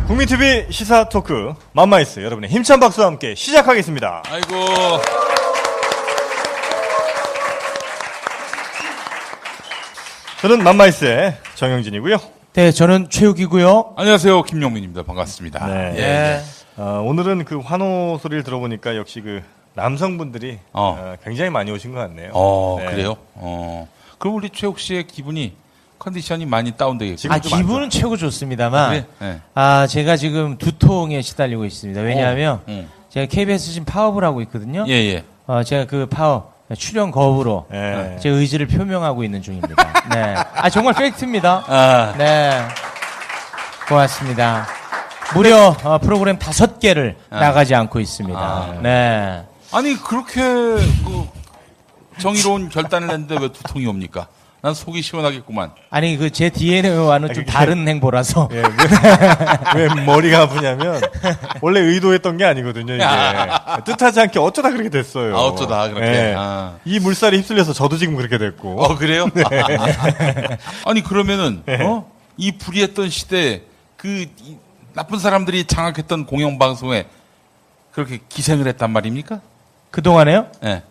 국민TV 시사 토크 맘마이스 여러분의 힘찬 박수와 함께 시작하겠습니다. 아이고. 저는 맘마이스의 정영진이고요. 네, 저는 최욱이고요. 안녕하세요, 김용민입니다. 반갑습니다. 네. 예. 오늘은 그 환호 소리를 들어보니까 역시 그 남성분들이 굉장히 많이 오신 것 같네요. 네. 그래요? 그럼 우리 최욱 씨의 기분이 컨디션이 많이 다운되겠죠. 기분은 최고 좋습니다만, 그래? 네. 제가 지금 두통에 시달리고 있습니다. 왜냐하면 제가 KBS 지금 파업을 하고 있거든요. 예. 제가 그 파업 출연 거부로 제 의지를 표명하고 있는 중입니다. 네. 정말 팩트입니다. 네. 고맙습니다. 무려 프로그램 5개를 나가지 않고 있습니다. 네. 아니 그렇게 정의로운 결단을 했는데 왜 두통이 옵니까? 난 속이 시원하겠구만. 아니 그 제 DNA와는 좀 다른 행보라서. 예, 왜 머리가 아프냐면 원래 의도했던 게 아니거든요. 이게 뜻하지 않게 어쩌다 그렇게 됐어요. 어쩌다 그렇게. 예. 이 물살에 휩쓸려서 저도 지금 그렇게 됐고. 그래요? 네. 아니 그러면은 이 불의했던 시대 이 나쁜 사람들이 장악했던 공영방송에 그렇게 기생을 했단 말입니까? 그 동안에요? 네.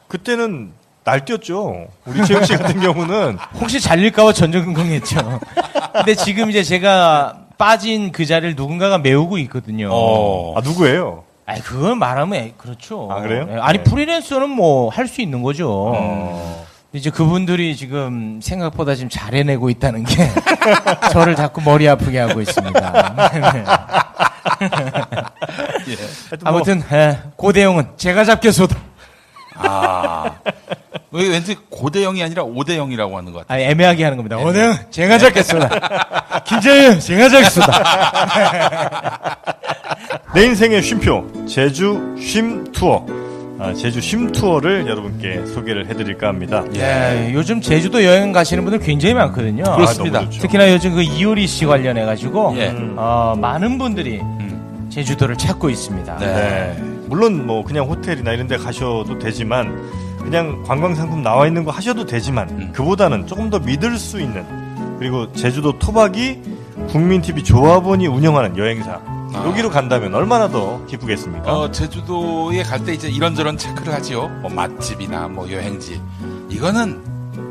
그때는 날뛰었죠. 우리 최욱 씨 같은 경우는 혹시 잘릴까봐 전전긍긍했죠. 근데 지금 이제 제가 빠진 그 자리를 누군가가 메우고 있거든요. 누구예요? 그건 말하면 그렇죠. 그래요? 아니 프리랜서는 뭐 할 수 있는 거죠. 이제 그분들이 지금 생각보다 지금 잘 해내고 있다는 게 저를 자꾸 머리 아프게 하고 있습니다. 예. 아무튼 고대영은 제가 잡겠소다. 왠지 고대영이 아니라 오대영이라고 하는 것 같아요. 애매하게 하는 겁니다. 오대영 제가 잡겠소다. 김재현 제가 잡겠소다. 내 인생의 쉼표 제주 쉼 투어. 제주 쉼 투어를 여러분께 소개를 해드릴까 합니다. 예, 요즘 제주도 여행 가시는 분들 굉장히 많거든요. 그렇습니다. 특히나 요즘 그 이효리 씨 관련해가지고 예. 많은 분들이 제주도를 찾고 있습니다. 네. 물론 뭐 그냥 호텔이나 이런 데 가셔도 되지만 그냥 관광 상품 나와 있는 거 하셔도 되지만 그보다는 조금 더 믿을 수 있는 그리고 제주도 토박이 국민TV 조합원이 운영하는 여행사 여기로 간다면 얼마나 더 기쁘겠습니까? 제주도에 갈 때 이제 이런저런 체크를 하지요. 뭐 맛집이나 뭐 여행지. 이거는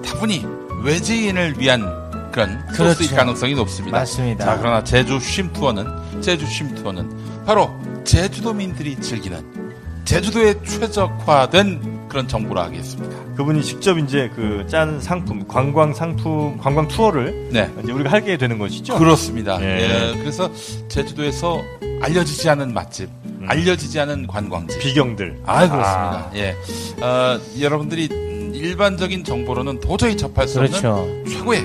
다분히 외지인을 위한 그런 소스일 가능성이 높습니다. 맞습니다. 자, 그러나 제주 쉼 투어는 바로 제주도민들이 즐기는 제주도에 최적화된 그런 정보라 하겠습니다. 그분이 직접 이제 그 짠 상품, 관광 투어를 이제 우리가 하게 되는 것이죠. 그렇습니다. 예. 그래서 제주도에서 알려지지 않은 맛집, 알려지지 않은 관광지, 비경들. 그렇습니다. 예. 여러분들이 일반적인 정보로는 도저히 접할 수 없는 최고의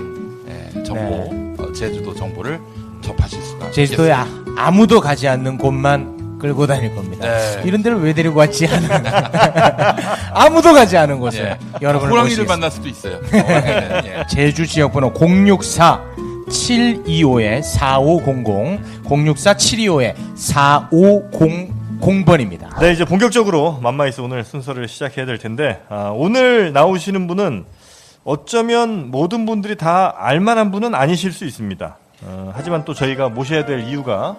정보, 제주도 정보를 접하실 수가 제주도에 있겠습니다. 아무도 가지 않는 곳만 끌고 다닐 겁니다. 네. 이런 데를 왜 데리고 왔지 하는 아무도 가지 않은 곳에 여러분을 호랑이를 모시겠습니다. 만날 수도 있어요. 제주 지역번호 064-725-4500 064-725-4500번입니다. 네, 이제 본격적으로 맘마이스 오늘 순서를 시작해야 될 텐데 오늘 나오시는 분은 어쩌면 모든 분들이 다 알만한 분은 아니실 수 있습니다. 하지만 또 저희가 모셔야 될 이유가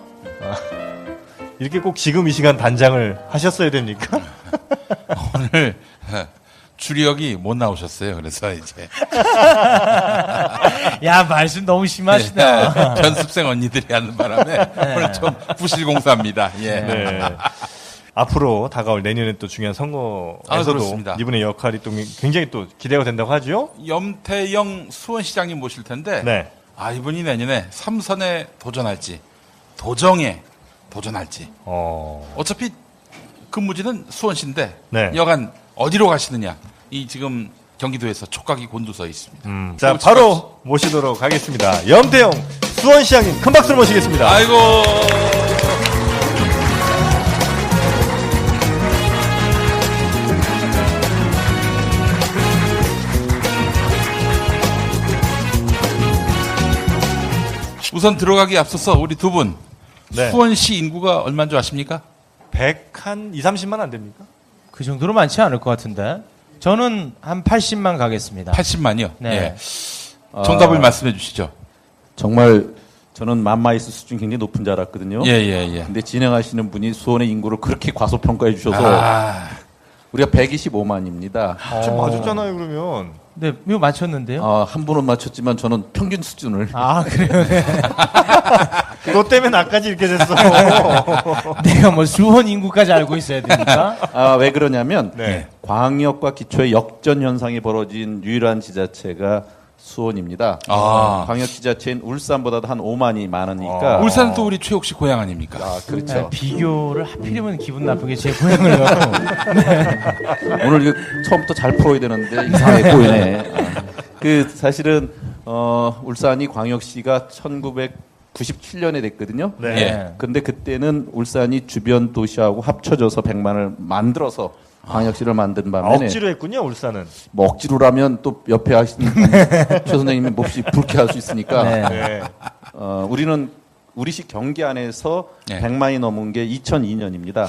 이렇게 꼭 지금 이 시간 단장을 하셨어야 됩니까? 오늘 주력이 못 나오셨어요. 그래서 이제 야, 말씀 너무 심하시다. 편습생 언니들이 하는 바람에 오늘 좀 부실공사입니다. 예. 네. 앞으로 다가올 내년에 또 중요한 선거에서도 그렇습니다. 이분의 역할이 또 굉장히 또 기대가 된다고 하죠. 염태영 수원시장님 모실 텐데 네. 이분이 내년에 3선에 도전할지 도정에 도전할지 어차피 근무지는 수원시인데 여간 어디로 가시느냐 이 지금 경기도에서 촉각이 곤두서 있습니다. 자, 바로 모시도록 하겠습니다. 염태영 수원시장님 큰 박수로 모시겠습니다. 아이고. 우선 들어가기 앞서서 우리 두 분 수원시 인구가 얼마인 줄 아십니까? 100 한 2, 30만 안 됩니까? 그 정도로 많지 않을 것 같은데. 저는 한 80만 가겠습니다. 80만이요. 네. 예. 정답을 말씀해 주시죠. 정말 저는 맘마이스 수준 굉장히 높은 줄 알았거든요. 예, 예, 예. 근데 진행하시는 분이 수원의 인구를 그렇게 과소평가해 주셔서 아, 우리가 125만입니다. 좀 맞았잖아요, 그러면. 네, 이거 맞췄는데요? 한 분은 맞췄지만 저는 평균 수준을 아, 그래요? 네. 너 때문에 나까지 이렇게 됐어. 내가 뭐 수원 인구까지 알고 있어야 됩니까? 왜 그러냐면 네. 광역과 기초의 역전 현상이 벌어진 유일한 지자체가 수원입니다. 아. 광역 지자체인 울산보다도 한 5만이 많으니까 울산은 또 우리 최욱 씨 고향 아닙니까? 그렇죠. 네, 비교를 하필이면 기분 나쁘게 제 고향을 갖고. 오늘 이거 처음부터 잘 풀어야 되는데 이상하게 꼬이네. 그 사실은 울산이 광역시가 1997년에 됐거든요. 네. 예. 근데 그때는 울산이 주변 도시하고 합쳐져서 100만을 만들어서 광역시를 만든 반면에 억지로 했군요, 울산은. 뭐 억지로라면 또 옆에 하시는 최 선생님이 몹시 불쾌할 수 있으니까 네. 네. 우리는 우리시 경기 안에서 네. 100만이 넘은 게 2002년입니다.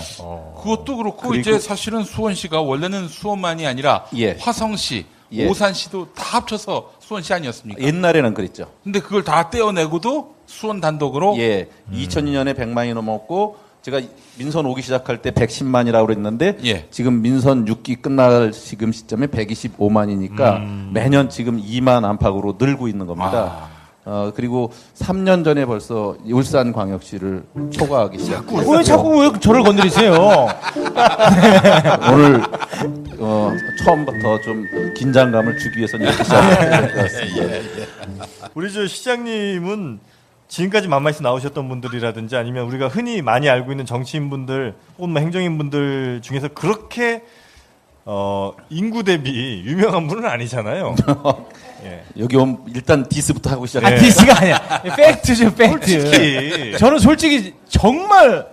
그것도 그렇고 그리고- 이제 사실은 수원시가 원래는 수원만이 아니라 예. 화성시, 예. 오산시도 다 합쳐서 수원시 아니었습니까? 옛날에는 그랬죠. 근데 그걸 다 떼어내고도 수원 단독으로 예, 2002년에 100만이 넘었고 제가 민선 오기 시작할 때 110만이라고 그랬는데 예. 지금 민선 6기 끝날 지금 시점에 125만이니까 매년 지금 2만 안팎으로 늘고 있는 겁니다. 그리고 3년 전에 벌써 울산광역시를 초과하기 시작했어요. 왜 자꾸 왜 저를 건드리세요? 오늘 처음부터 좀 긴장감을 주기 위해서는 이렇게 시작해야 될 것 같습니다. 우리 저 시장님은 지금까지 맘마이스 나오셨던 분들이라든지 아니면 우리가 흔히 많이 알고 있는 정치인분들 혹은 뭐 행정인분들 중에서 그렇게 인구 대비 유명한 분은 아니잖아요. 예. 여기 오면 일단 디스부터 하고 아, 시작해요. 디스가 아니야. 팩트죠, 팩트. 솔직히 저는 솔직히 정말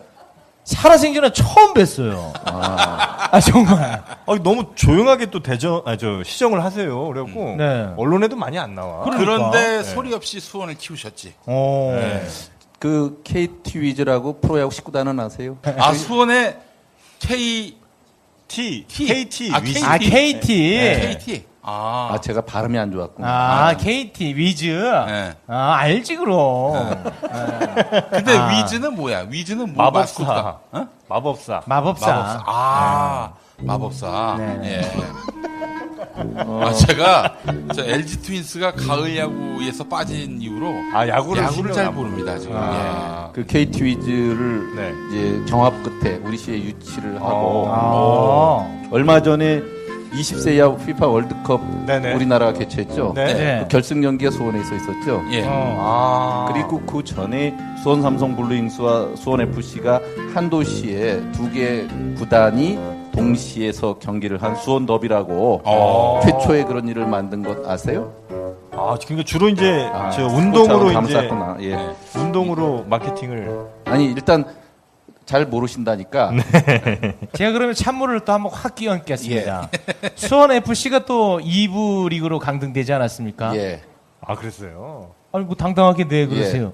살아생전에 처음 뵀어요. 아, 정말. 너무 조용하게 또 시정을 하세요. 그래갖고 네. 언론에도 많이 안 나와. 그런데 네. 소리 없이 수원을 키우셨지. 네. 그 KT 위즈라고 프로야구 19단은 아세요? 아 수원의 KT. KT 아, 위즈. 아, KT. KT. 아, 제가 발음이 안 좋았구나. 아, KT 위즈. 네. 아, 알지 그럼. 근데 아. 위즈는 뭐야? 위즈는 뭐 마법사. 마스코트가? 어? 마법사. 마법사. 아, 마법사. 네. 예. 제가 LG 트윈스가 가을 야구에서 빠진 이후로 야구를 잘 안 모릅니다 지금. 그 KT 위즈를 네. 이제 정합 끝에 우리 시에 유치를 하고 아. 얼마 전에 20세 이하 FIFA 월드컵 네네. 우리나라가 개최했죠. 네. 네. 그 결승 경기가 수원에서 있었죠. 예. 그리고 그 전에 수원 삼성 블루잉스와 수원 FC가 한 도시에 두 개 구단이 동시에서 경기를 한 수원 더비라고 최초의 그런 일을 만든 것 아세요? 그러니까 주로 이제 저 스포츠하고 운동으로 이제 감쌌구나. 예. 운동으로 마케팅을. 아니 일단 잘 모르신다니까. 제가 그러면 찬물을 또 한번 확 끼얹겠습니다. 수원 FC가 또 2부 리그로 강등되지 않았습니까? 예. 그랬어요. 아니 뭐 당당하게 네 그러세요.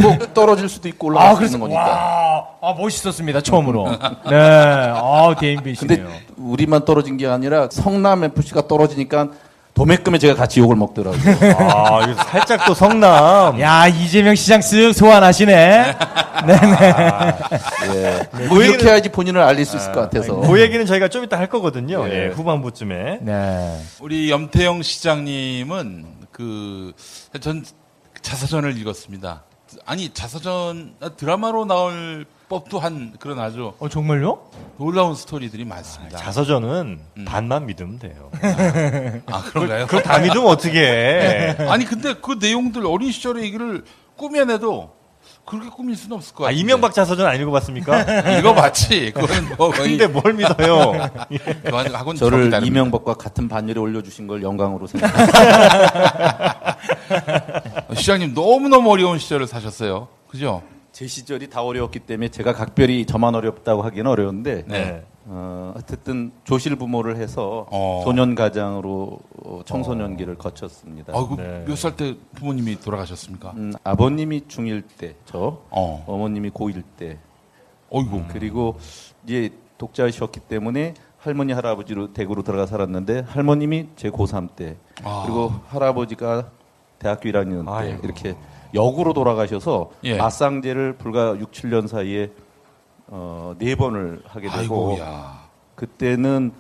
뭐 떨어질 수도 있고 올라갈 수 있는 거니까. 멋있었습니다 처음으로. 네, 대인배시네요. 근데 우리만 떨어진 게 아니라 성남 FC가 떨어지니까 도매금에 제가 같이 욕을 먹더라고요. 이거 살짝 또 성남. 야 이재명 시장 쓱 소환하시네. 예. 뭐 이렇게 해야지 본인을 알릴 수 있을 것 같아서. 그 얘기는 저희가 좀 이따 할 거거든요. 예. 후반부쯤에. 네. 우리 염태영 시장님은 전 자서전을 읽었습니다. 아니 자서전 드라마로 나올 법도 한 그런 아주 정말요? 놀라운 스토리들이 많습니다. 자서전은 반만 믿으면 돼요. 그런가요? 그걸 다 믿으면 어떻게 해. 아니 근데 그 내용들 어린 시절의 얘기를 꾸며내도 그렇게 꾸밀 수는 없을 것 같아요. 이명박 자서전 안 읽어봤습니까? 읽어봤지. 그건 뭐 거의 근데 뭘 믿어요? 그건 저를 다릅니다. 이명박과 같은 반열에 올려주신 걸 영광으로 생각합니다. 시장님 너무너무 어려운 시절을 사셨어요. 그죠? 제 시절이 다 어려웠기 때문에 제가 각별히 저만 어렵다고 하기는 어려운데 네. 어쨌든 조실 부모를 해서 어. 소년 가장으로 청소년기를 거쳤습니다. 네. 몇 살 때 부모님이 돌아가셨습니까? 아버님이 중1 때, 어머님이 고1 때, 어이구. 그리고 이제 독자이셨기 때문에 할머니 할아버지로 댁으로 들어가 살았는데 할머님이 제 고3 때 그리고 할아버지가 대학교 1학년 때 아이고. 이렇게 역으로 돌아가셔서 예. 맞상제를 불과 6, 7년 사이에 4번을 하게 되고 아이고야. 그때는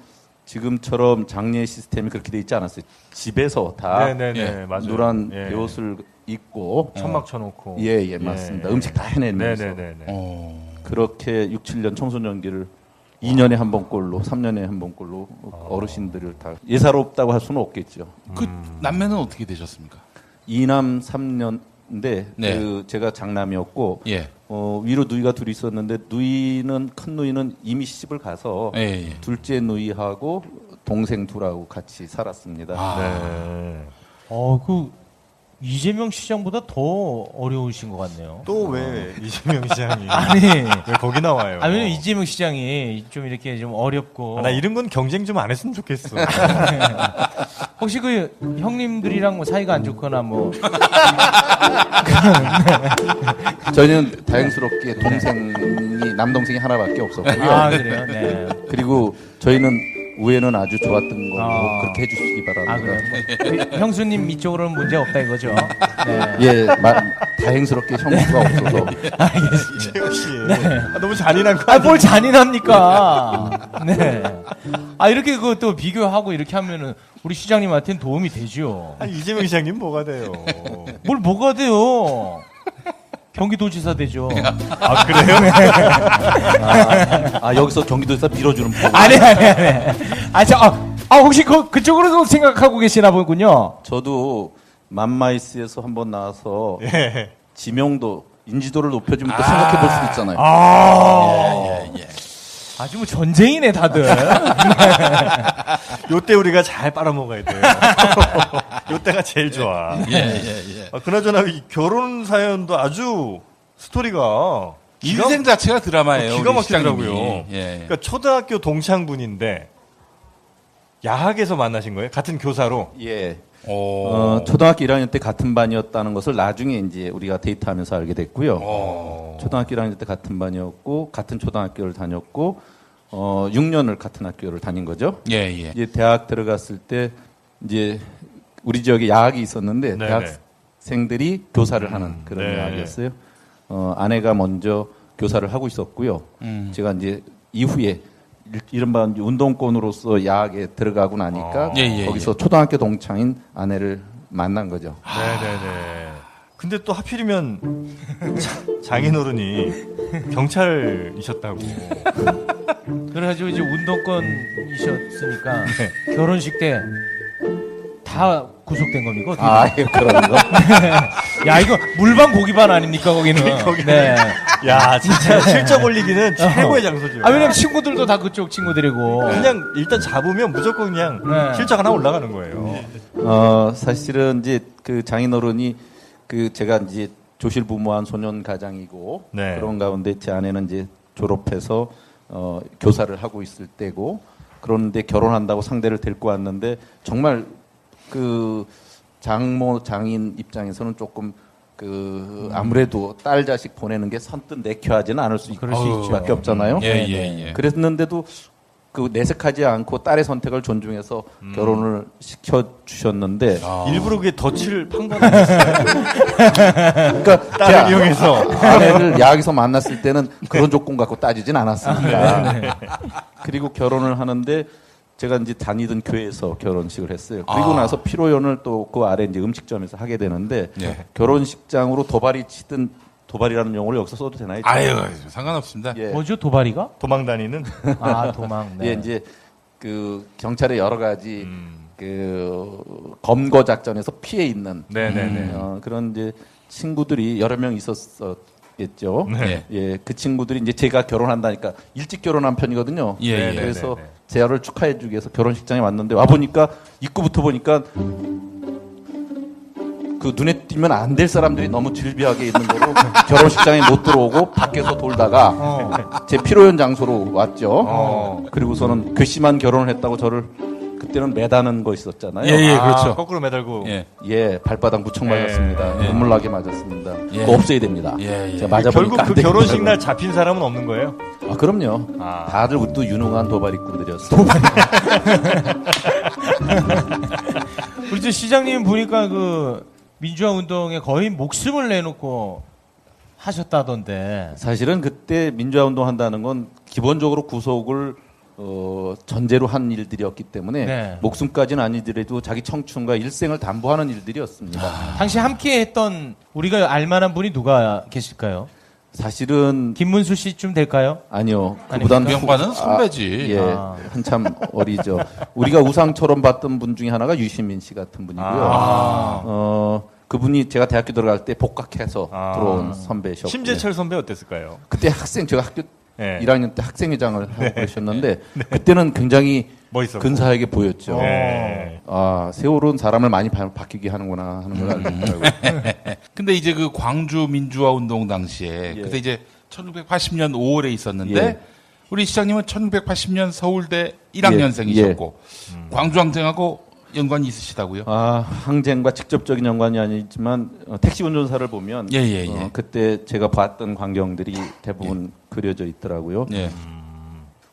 지금처럼 장례 시스템이 그렇게 돼 있지 않았어요. 집에서 다 네네네 예. 맞아요. 노란 예. 베옷을 입고 천막 쳐놓고. 예 맞습니다. 음식 다 해내면서 네네네. 그렇게 6, 7년 청소년기를 2년에 한 번꼴로 3년에 한 번꼴로 어르신들을 다 예사롭다고 할 수는 없겠죠. 그 남매는 어떻게 되셨습니까? 2남 3년인데 네. 그 제가 장남이었고 예. 위로 누이가 둘이 있었는데 큰 누이는 이미 시집을 가서 예. 둘째 누이하고 동생 둘하고 같이 살았습니다. 네. 그 이재명 시장보다 더 어려우신 것 같네요. 또 왜 이재명 시장이 아니, 왜 거기 나와요? 왜냐면 이재명 시장이 좀 이렇게 좀 어렵고. 나 이런 건 경쟁 좀 안 했으면 좋겠어. 혹시 그 형님들이랑 뭐 사이가 안 좋거나 뭐. 저희는 다행스럽게 남동생이 하나밖에 없었고요. 아, 그래요? 네. 그리고 저희는 우애는 아주 좋았던 걸로 아. 그렇게 해주시기 바랍니다. 아, 그래요? 뭐, 형수님 이쪽으로는 문제 없다 이거죠? 네. 예, 다행스럽게 형수가 없어서. 이재명 씨. 너무 잔인한 거 아, 아니에요? 뭘 잔인합니까? 네. 이렇게 그것도 비교하고 이렇게 하면은 우리 시장님한테는 도움이 되죠. 이재명 시장님 뭐가 돼요? 뭐가 돼요? 경기도지사 되죠. 아 그래요? 여기서 경기도에서 밀어주는 법. 아니. 혹시 그쪽으로도 생각하고 계시나 보군요. 저도 맘마이스에서 한번 나와서 예. 지명도 인지도를 높여주면 또 생각해 볼 수 있잖아요. 예. 아주 뭐 전쟁이네 다들. 요때 우리가 잘 빨아먹어야 돼요. 요때가 제일 좋아. 예. 그나저나 이 결혼 사연도 아주 스토리가 인생 자체가 드라마예요. 기가 우리 막히더라고요. 시장님이. 예. 그러니까 초등학교 동창분인데 야학에서 만나신 거예요? 같은 교사로? 예. 오. 초등학교 1학년 때 같은 반이었다는 것을 나중에 이제 우리가 데이트하면서 알게 됐고요. 초등학교 1학년 때 같은 반이었고 같은 초등학교를 다녔고 6년을 같은 학교를 다닌 거죠. 예. 이제 대학 들어갔을 때 이제 우리 지역에 야학이 있었는데 네네. 대학생들이 교사를 하는 그런 네. 야학이었어요. 아내가 먼저 교사를 하고 있었고요. 제가 이제 이후에 이른바 운동권으로서 야학에 들어가고 나니까 거기서 초등학교 동창인 아내를 만난 거죠. 네네네. 근데 또 하필이면 장인어른이 경찰이셨다고. 그래가지고 이제 운동권이셨으니까 결혼식 때 다 구속된 겁니까? 어떻게 돼요? 그런 거. 야, 이거 물반 고기반 아닙니까, 거기는? 네. 야, 진짜 실적 올리기는 최고의 장소죠. 왜냐면 친구들도 다 그쪽 친구들이고. 그냥 일단 잡으면 무조건 그냥 네. 실적 하나 올라가는 거예요. 사실은 이제 그 장인어른이 제가 이제 조실부모한 소년 가장이고 네. 그런 가운데 제 아내는 이제 졸업해서 교사를 하고 있을 때고 그런데 결혼한다고 상대를 데리고 왔는데 정말 그 장모 장인 입장에서는 조금 아무래도 딸 자식 보내는 게 선뜻 내켜하지는 않을 그럴 수 있죠. 수밖에 없잖아요. 예. 그랬는데도 내색하지 않고 딸의 선택을 존중해서 결혼을 시켜 주셨는데 일부러 그게 덫을 판 건 아니었어요. 그러니까 딸을 이용해서. 아내를 야학에서 만났을 때는 그런 조건 갖고 따지진 않았습니다. 그리고 결혼을 하는데 제가 이제 다니던 교회에서 결혼식을 했어요. 그리고 나서 피로연을 또 그 아래 이제 음식점에서 하게 되는데 결혼식장으로 도발이 치든 도발이라는 용어를 여기서 써도 되나요? 아유, 상관없습니다. 예. 뭐죠, 도발이가? 도망 다니는. 도망. 네. 예, 이제 경찰의 여러 가지 검거 작전에서 피해 있는 네네네. 그런 이제 친구들이 여러 명 있었겠죠. 네. 예, 그 친구들이 이제 제가 결혼한다니까 일찍 결혼한 편이거든요. 예. 그래서 네네네. 제아를 축하해주기 위해서 결혼식장에 왔는데 와 보니까 입구부터 보니까 눈에 띄면 안 될 사람들이 너무 질비하게 있는 거로 결혼식장에 못 들어오고 밖에서 돌다가 제 피로연 장소로 왔죠. 그리고서는 괘씸한 결혼을 했다고 저를 그때는 매다는 거 있었잖아요. 예, 그렇죠. 거꾸로 매달고. 예. 발바닥 무척 맞았습니다. 예. 눈물 나게 맞았습니다. 예. 그거 없애야 됩니다. 예. 제가 맞아보니까 결국 안 그 되겠더라고요. 결혼식 날 잡힌 사람은 없는 거예요? 아, 그럼요. 아. 다들 우리도 유능한 도발입꾼들이었어요. 우리 저 시장님 보니까 그 민주화 운동에 거의 목숨을 내놓고 하셨다던데. 사실은 그때 민주화 운동 한다는 건 기본적으로 구속을 전제로 한 일들이었기 때문에 네. 목숨까지는 아니더라도 자기 청춘과 일생을 담보하는 일들이었습니다. 당시 함께 했던 우리가 알만한 분이 누가 계실까요? 사실은 김문수 씨쯤 될까요? 아니요. 아닙니까? 그보다는 그 양반은 선배지. 예, 아. 한참 어리죠. 우리가 우상처럼 봤던 분 중에 하나가 유시민 씨 같은 분이고요. 아. 그분이 제가 대학교 들어갈 때 복학해서 아. 들어온 선배셨고. 심재철 선배 어땠을까요? 그때 학생, 제가 학교 네. 1학년 때 학생회장을 하고 계셨는데 그때는 굉장히 멋있었고. 근사하게 보였죠. 네. 아, 세월은 사람을 많이 바뀌게 하는구나 하는 걸 알게 됐더라고요. 근데 이제 그 광주 민주화 운동 당시에 예. 그때 이제 1980년 5월에 있었는데 예. 우리 시장님은 1980년 서울대 1학년생이셨고 광주 항쟁하고 연관이 있으시다고요? 아, 항쟁과 직접적인 연관이 아니지만 택시 운전사를 보면 예, 예, 예. 그때 제가 봤던 광경들이 대부분 그려져 있더라고요. 예.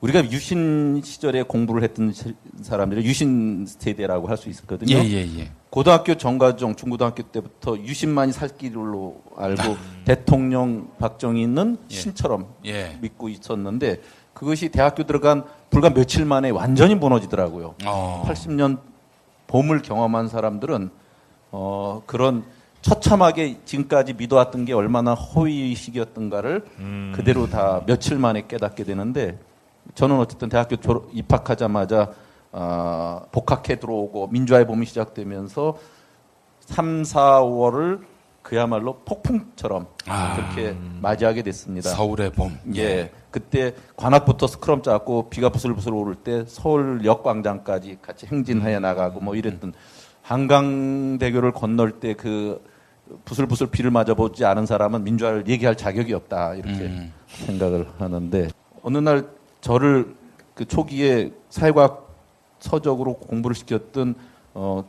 우리가 유신 시절에 공부를 했던 사람들이 유신 세대라고 할 수 있었거든요. 예, 예, 예. 고등학교 전과정, 중고등학교 때부터 유신만이 살 길로 알고 대통령 박정희는 신처럼 예. 믿고 있었는데 그것이 대학교 들어간 불과 며칠 만에 완전히 무너지더라고요. 80년 봄을 경험한 사람들은 그런 처참하게 지금까지 믿어왔던 게 얼마나 허위의식이었던가를 그대로 다 며칠 만에 깨닫게 되는데 저는 어쨌든 대학교 입학하자마자 복학해 들어오고 민주화의 봄이 시작되면서 3, 4월을 그야말로 폭풍처럼 그렇게 맞이하게 됐습니다. 서울의 봄. 예. 그때 관악부터 스크럼 짜고 비가 부슬부슬 오를 때 서울역 광장까지 같이 행진해 나가고 뭐 이랬던 한강대교를 건널 때 그 부슬부슬 비를 맞아보지 않은 사람은 민주화를 얘기할 자격이 없다 이렇게 생각을 하는데 어느 날 저를 그 초기에 사회과학 서적으로 공부를 시켰던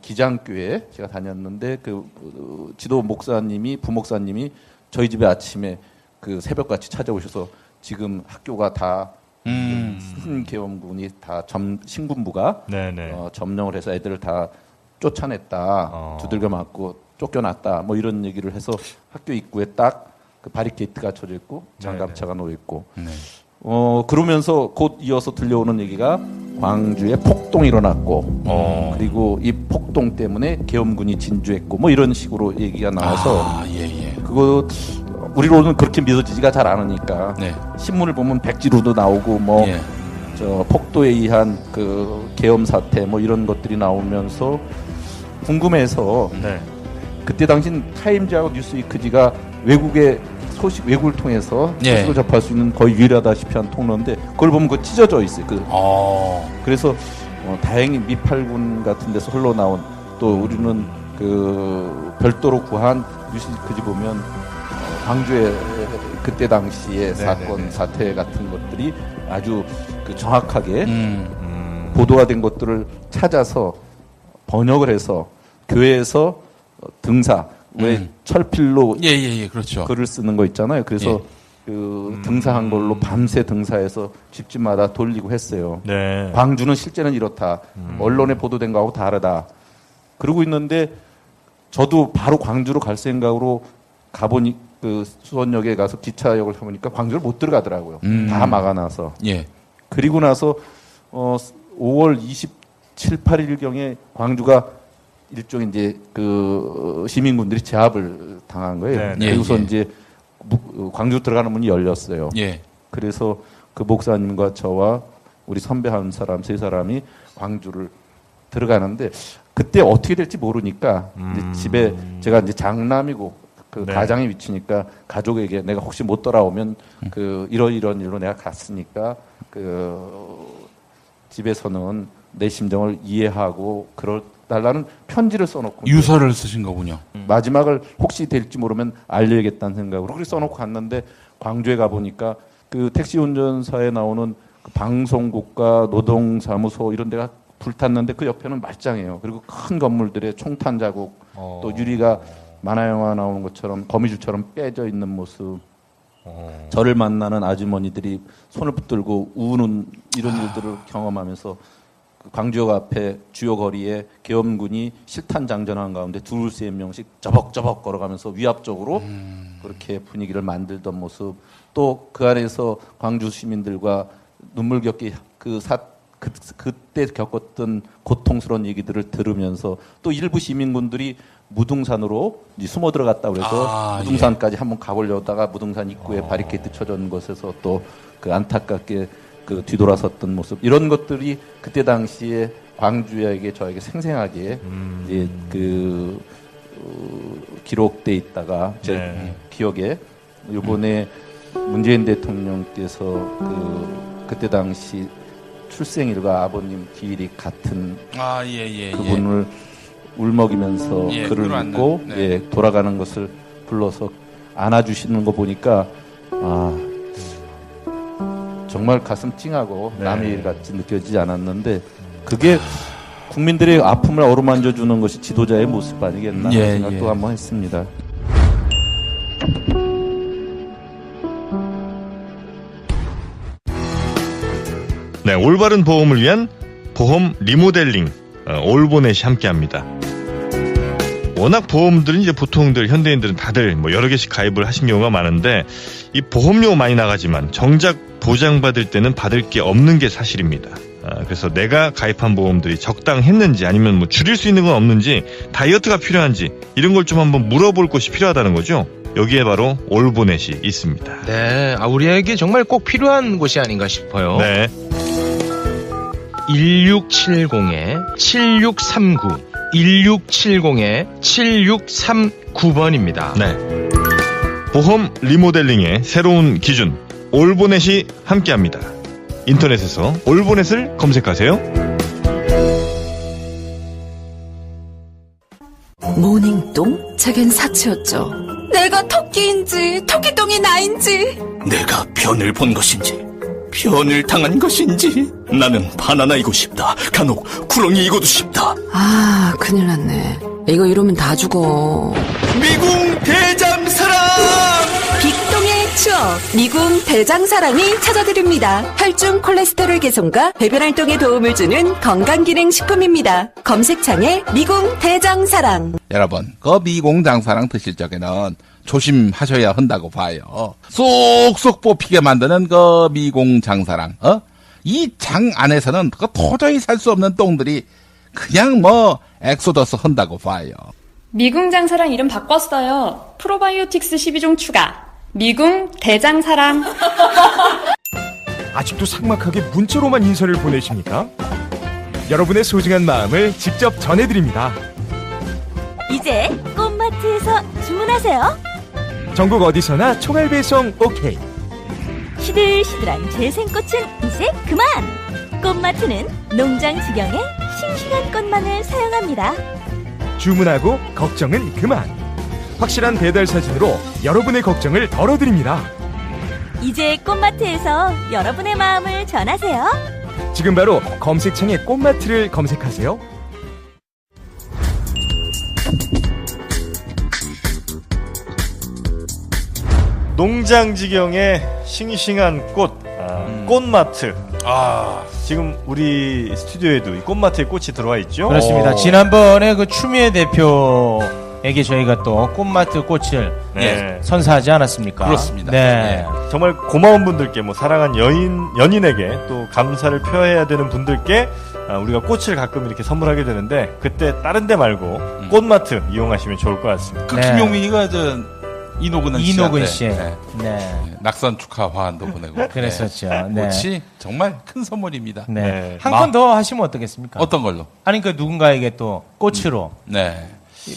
기장교회 제가 다녔는데 그 지도 목사님이 부목사님이 저희 집에 아침에 그 새벽같이 찾아오셔서 지금 학교가 다 신개원군이 다 신군부가 네네. 점령을 해서 애들을 다 쫓아냈다 두들겨 맞고 쫓겨났다 뭐 이런 얘기를 해서 학교 입구에 딱 그 바리케이트가 쳐져 있고 장갑차가 놓여 있고 네. 그러면서 곧 이어서 들려오는 얘기가 광주에 폭동이 일어났고 그리고 이 폭동 때문에 계엄군이 진주했고 뭐 이런 식으로 얘기가 나와서 예, 예. 그거 우리로는 그렇게 믿어지지가 잘 않으니까 네. 신문을 보면 백지로도 나오고 뭐 예. 저 폭도에 의한 그 계엄 사태 뭐 이런 것들이 나오면서 궁금해서 네. 그때 당신 타임즈하고 뉴스위크지가 외국의 소식 외국을 통해서 예. 소식을 접할 수 있는 거의 유일하다시피 한 통로인데 그걸 보면 그거 찢어져 있어요. 그래서 다행히 미팔군 같은 데서 흘러나온 또 우리는 그 별도로 구한 뉴스위크지 보면 광주의 그때 당시의 사건 사태 같은 것들이 아주 그 정확하게 보도가 된 것들을 찾아서 번역을 해서 교회에서 등사 왜 철필로 예, 예, 예. 그렇죠. 글을 쓰는 거 있잖아요. 그래서 그 등사한 걸로 밤새 등사해서 집집마다 돌리고 했어요. 네. 광주는 실제는 이렇다. 언론에 보도된 거하고 다르다. 그러고 있는데 저도 바로 광주로 갈 생각으로 가보니 그 수원역에 가서 기차역을 타보니까 광주를 못 들어가더라고요. 다 막아놔서. 예. 그리고 나서 5월 27, 8일경에 광주가 일종의 이제 그 시민군들이 제압을 당한 거예요. 네, 그리고서 예. 이제 광주 들어가는 문이 열렸어요. 예. 그래서 그 목사님과 저와 우리 선배 한 사람, 세 사람이 광주를 들어가는데 그때 어떻게 될지 모르니까 이제 집에 제가 이제 장남이고 그 네. 가장의 위치니까 가족에게 내가 혹시 못 돌아오면 그 이런 일로 내가 갔으니까 그 집에서는 내 심정을 이해하고 그럴 달라는 편지를 써놓고 유서를 쓰신 거군요. 마지막을 혹시 될지 모르면 알려야겠다는 생각으로 그렇게 써놓고 갔는데 광주에 가보니까 그 택시 운전사에 나오는 그 방송국과 노동사무소 이런 데가 불탔는데 그 옆에는 말짱해요. 그리고 큰 건물들의 총탄 자국 또 유리가 만화 영화 나오는 것처럼 거미줄처럼 빼져 있는 모습 저를 만나는 아주머니들이 손을 붙들고 우는 이런 일들을 경험하면서 그 광주역 앞에 주요 거리에 계엄군이 실탄 장전하는 가운데 두세 명씩 저벅저벅 걸어가면서 위압적으로 그렇게 분위기를 만들던 모습, 또 그 안에서 광주 시민들과 눈물겹게 그때 겪었던 고통스러운 얘기들을 들으면서 또 일부 시민군들이 무등산으로 이제 숨어 들어갔다 그래서 무등산까지 한번 가보려다가 무등산 입구에 바리케이트 쳐준 곳에서 또 그 안타깝게 그 뒤돌아섰던 모습, 이런 것들이 그때 당시에 광주에게 저에게 생생하게 이제 기록돼 있다가 제 기억에 이번에 문재인 대통령께서 그때 당시 출생일과 아버님 기일이 같은 그분을 울먹이면서 글을 읽고 돌아가는 것을 불러서 안아주시는 거 보니까 정말 가슴 찡하고 남의 일 같이 느껴지지 않았는데, 그게 국민들의 아픔을 어루만져 주는 것이 지도자의 모습 아니겠나 하는 생각도 한번 했습니다. 네, 올바른 보험을 위한 보험 리모델링 올보넷이 함께합니다. 워낙 보험들은 이제 보통들 현대인들은 다들 뭐 여러 개씩 가입을 하신 경우가 많은데, 이 보험료 많이 나가지만 정작 보장받을 때는 받을 게 없는 게 사실입니다. 그래서 내가 가입한 보험들이 적당했는지, 아니면 뭐 줄일 수 있는 건 없는지, 다이어트가 필요한지, 이런 걸 좀 한번 물어볼 곳이 필요하다는 거죠. 여기에 바로 올보넷이 있습니다. 네, 우리에게 정말 꼭 필요한 곳이 아닌가 싶어요. 네. 1670-7639 1670-7639번입니다. 네. 보험 리모델링의 새로운 기준, 올보넷이 함께합니다. 인터넷에서 올보넷을 검색하세요. 모닝똥? 제겐 사치였죠. 내가 토끼인지 토끼똥이 나인지, 내가 변을 본 것인지 변을 당한 것인지, 나는 바나나이고 싶다. 간혹 구렁이이고도 싶다. 아, 큰일 났네. 이거 이러면 다 죽어. 미궁 대장사랑! 빅동의 추억, 미궁 대장사랑이 찾아드립니다. 혈중 콜레스테롤 개선과 배변 활동에 도움을 주는 건강기능식품입니다. 검색창에 미궁 대장사랑. 여러분, 그 미궁 장사랑 드실 적에는 조심하셔야 한다고 봐요. 쏙쏙 뽑히게 만드는 그 미궁 장사랑, 이 장 안에서는 그 도저히 살 수 없는 똥들이 그냥 뭐 엑소더스 한다고 봐요. 미궁 장사랑 이름 바꿨어요. 프로바이오틱스 12종 추가. 미궁 대장사랑. 아직도 삭막하게 문자로만 인사를 보내십니까? 여러분의 소중한 마음을 직접 전해드립니다. 이제 꽃마트에서 주문하세요. 전국 어디서나 총알 배송 오케이. 시들시들한 재생꽃은 이제 그만. 꽃마트는 농장 지경의 싱싱한 꽃만을 사용합니다. 주문하고 걱정은 그만. 확실한 배달 사진으로 여러분의 걱정을 덜어드립니다. 이제 꽃마트에서 여러분의 마음을 전하세요. 지금 바로 검색창에 꽃마트를 검색하세요. 농장 지경의 싱싱한 꽃, 꽃마트. 지금 우리 스튜디오에도 이 꽃마트에 꽃이 들어와 있죠? 그렇습니다. 지난번에 그 추미애 대표에게 저희가 또 꽃마트 꽃을 선사하지 않았습니까? 그렇습니다. 네. 정말 고마운 분들께, 뭐 사랑한 연인에게 또 감사를 표해야 되는 분들께 우리가 꽃을 가끔 이렇게 선물하게 되는데, 그때 다른 데 말고 꽃마트 이용하시면 좋을 것 같습니다. 그 네. 김용민이가 이노근 씨. 네. 낙선 축하 화환도 보내고 그랬었죠. 네. 꽃이 정말 큰 선물입니다. 네. 한 건 더 하시면 어떻겠습니까? 어떤 걸로? 아니, 그 누군가에게 또 꽃으로 네.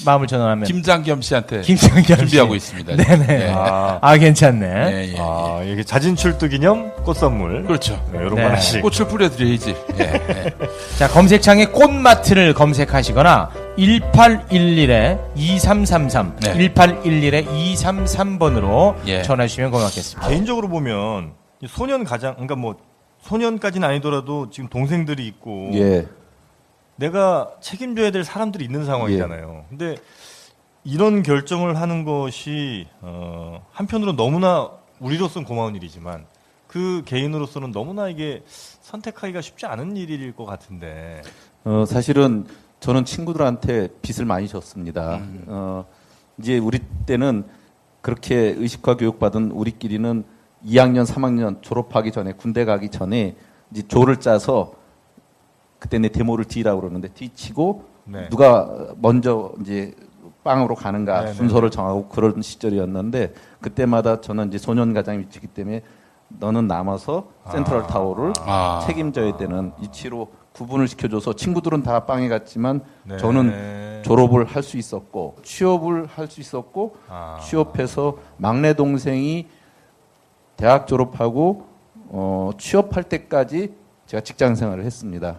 마음을 전하면 김장겸 씨한테 김장겸 준비하고 씨. 있습니다. 네네. 네. 괜찮네. 이게 자진 출두 기념 꽃 선물. 그렇죠. 이런 네. 거 하나씩. 꽃을 뿌려드려야지. 자, 검색창에 꽃마트를 검색하시거나 1811-2333 1811-233번으로 전화 주시면 고맙겠습니다. 개인적으로 보면 소년 가장, 그러니까 뭐 소년까지는 아니더라도 지금 동생들이 있고 내가 책임져야 될 사람들이 있는 상황이잖아요. 근데 이런 결정을 하는 것이 한편으로 너무나 우리로서는 고마운 일이지만 그 개인으로서는 너무나 이게 선택하기가 쉽지 않은 일일 것 같은데. 사실은 저는 친구들한테 빚을 많이 졌습니다. 이제 우리 때는 그렇게 의식화 교육받은 우리끼리는 2학년, 3학년 졸업하기 전에 군대 가기 전에 이제 조를 짜서 그때 내 데모를 D라고 그러는데 D 치고 네. 누가 먼저 이제 빵으로 가는가 네네. 순서를 정하고 그런 시절이었는데 그때마다 저는 이제 소년가장이 위치이기 때문에 너는 남아서 센트럴 타워를 책임져야 되는 위치로 구분을 시켜줘서 친구들은 다 빵에 갔지만 네. 저는 졸업을 할 수 있었고 취업을 할 수 있었고 취업해서 막내 동생이 대학 졸업하고 취업할 때까지 제가 직장 생활을 했습니다.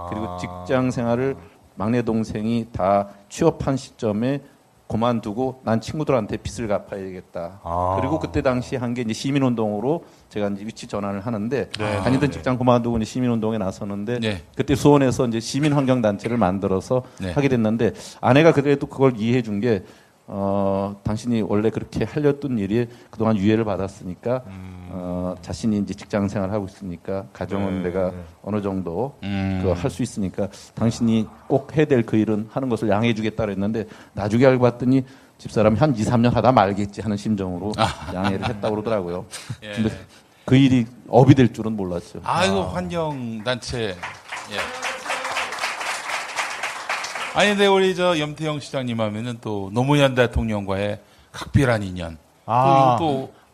그리고 직장 생활을 막내 동생이 다 취업한 시점에 그만두고 난 친구들한테 빚을 갚아야겠다. 그리고 그때 당시 한 게 이제 시민운동으로 제가 이제 위치 전환을 하는데 다니던 직장 그만두고 이제 시민운동에 나섰는데 네. 그때 수원에서 이제 시민환경단체를 만들어서 네. 하게 됐는데 아내가 그래도 그걸 이해해 준 게 당신이 원래 그렇게 하려던 일이 그동안 유예를 받았으니까 자신이 이제 직장 생활을 하고 있으니까 가정은 내가 어느 정도 할 수 있으니까 당신이 꼭 해야 될 그 일은 하는 것을 양해해 주겠다 그랬는데 나중에 알고 봤더니 집사람이 한 2, 3년 하다 말겠지 하는 심정으로 양해를 했다고 그러더라고요. 예. 근데 그 일이 업이 될 줄은 몰랐죠. 아이고 환경단체. 예. 아니 근데 우리 저 염태영 시장님 하면은 또 노무현 대통령과의 각별한 인연.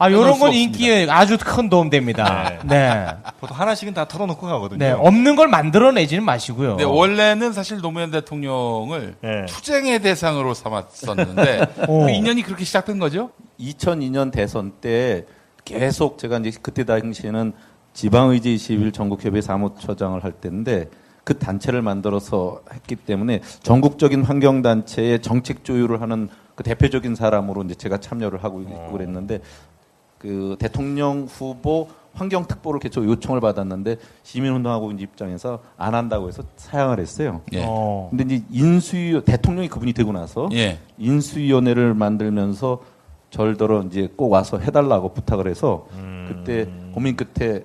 요런 건 인기에 아주 큰 도움 됩니다. 네. 보통 하나씩은 다 털어놓고 가거든요. 네. 없는 걸 만들어내지는 마시고요. 네, 원래는 사실 노무현 대통령을 네. 투쟁의 대상으로 삼았었는데 그 인연이 그렇게 시작된 거죠? 2002년 대선 때 계속 제가 이제 그때 당시에는 지방의제 21 전국협의 사무처장을 할 때인데 그 단체를 만들어서 했기 때문에 전국적인 환경단체의 정책 조율을 하는 그 대표적인 사람으로 이제 제가 참여를 하고 있고 그랬는데 그 대통령 후보 환경특보를 개최 요청을 받았는데 시민운동하고 입장에서 안 한다고 해서 사양을 했어요. 예. 근데 이제 대통령이 그분이 되고 나서 예. 인수위원회를 만들면서 절더러 이제 꼭 와서 해달라고 부탁을 해서 그때 고민 끝에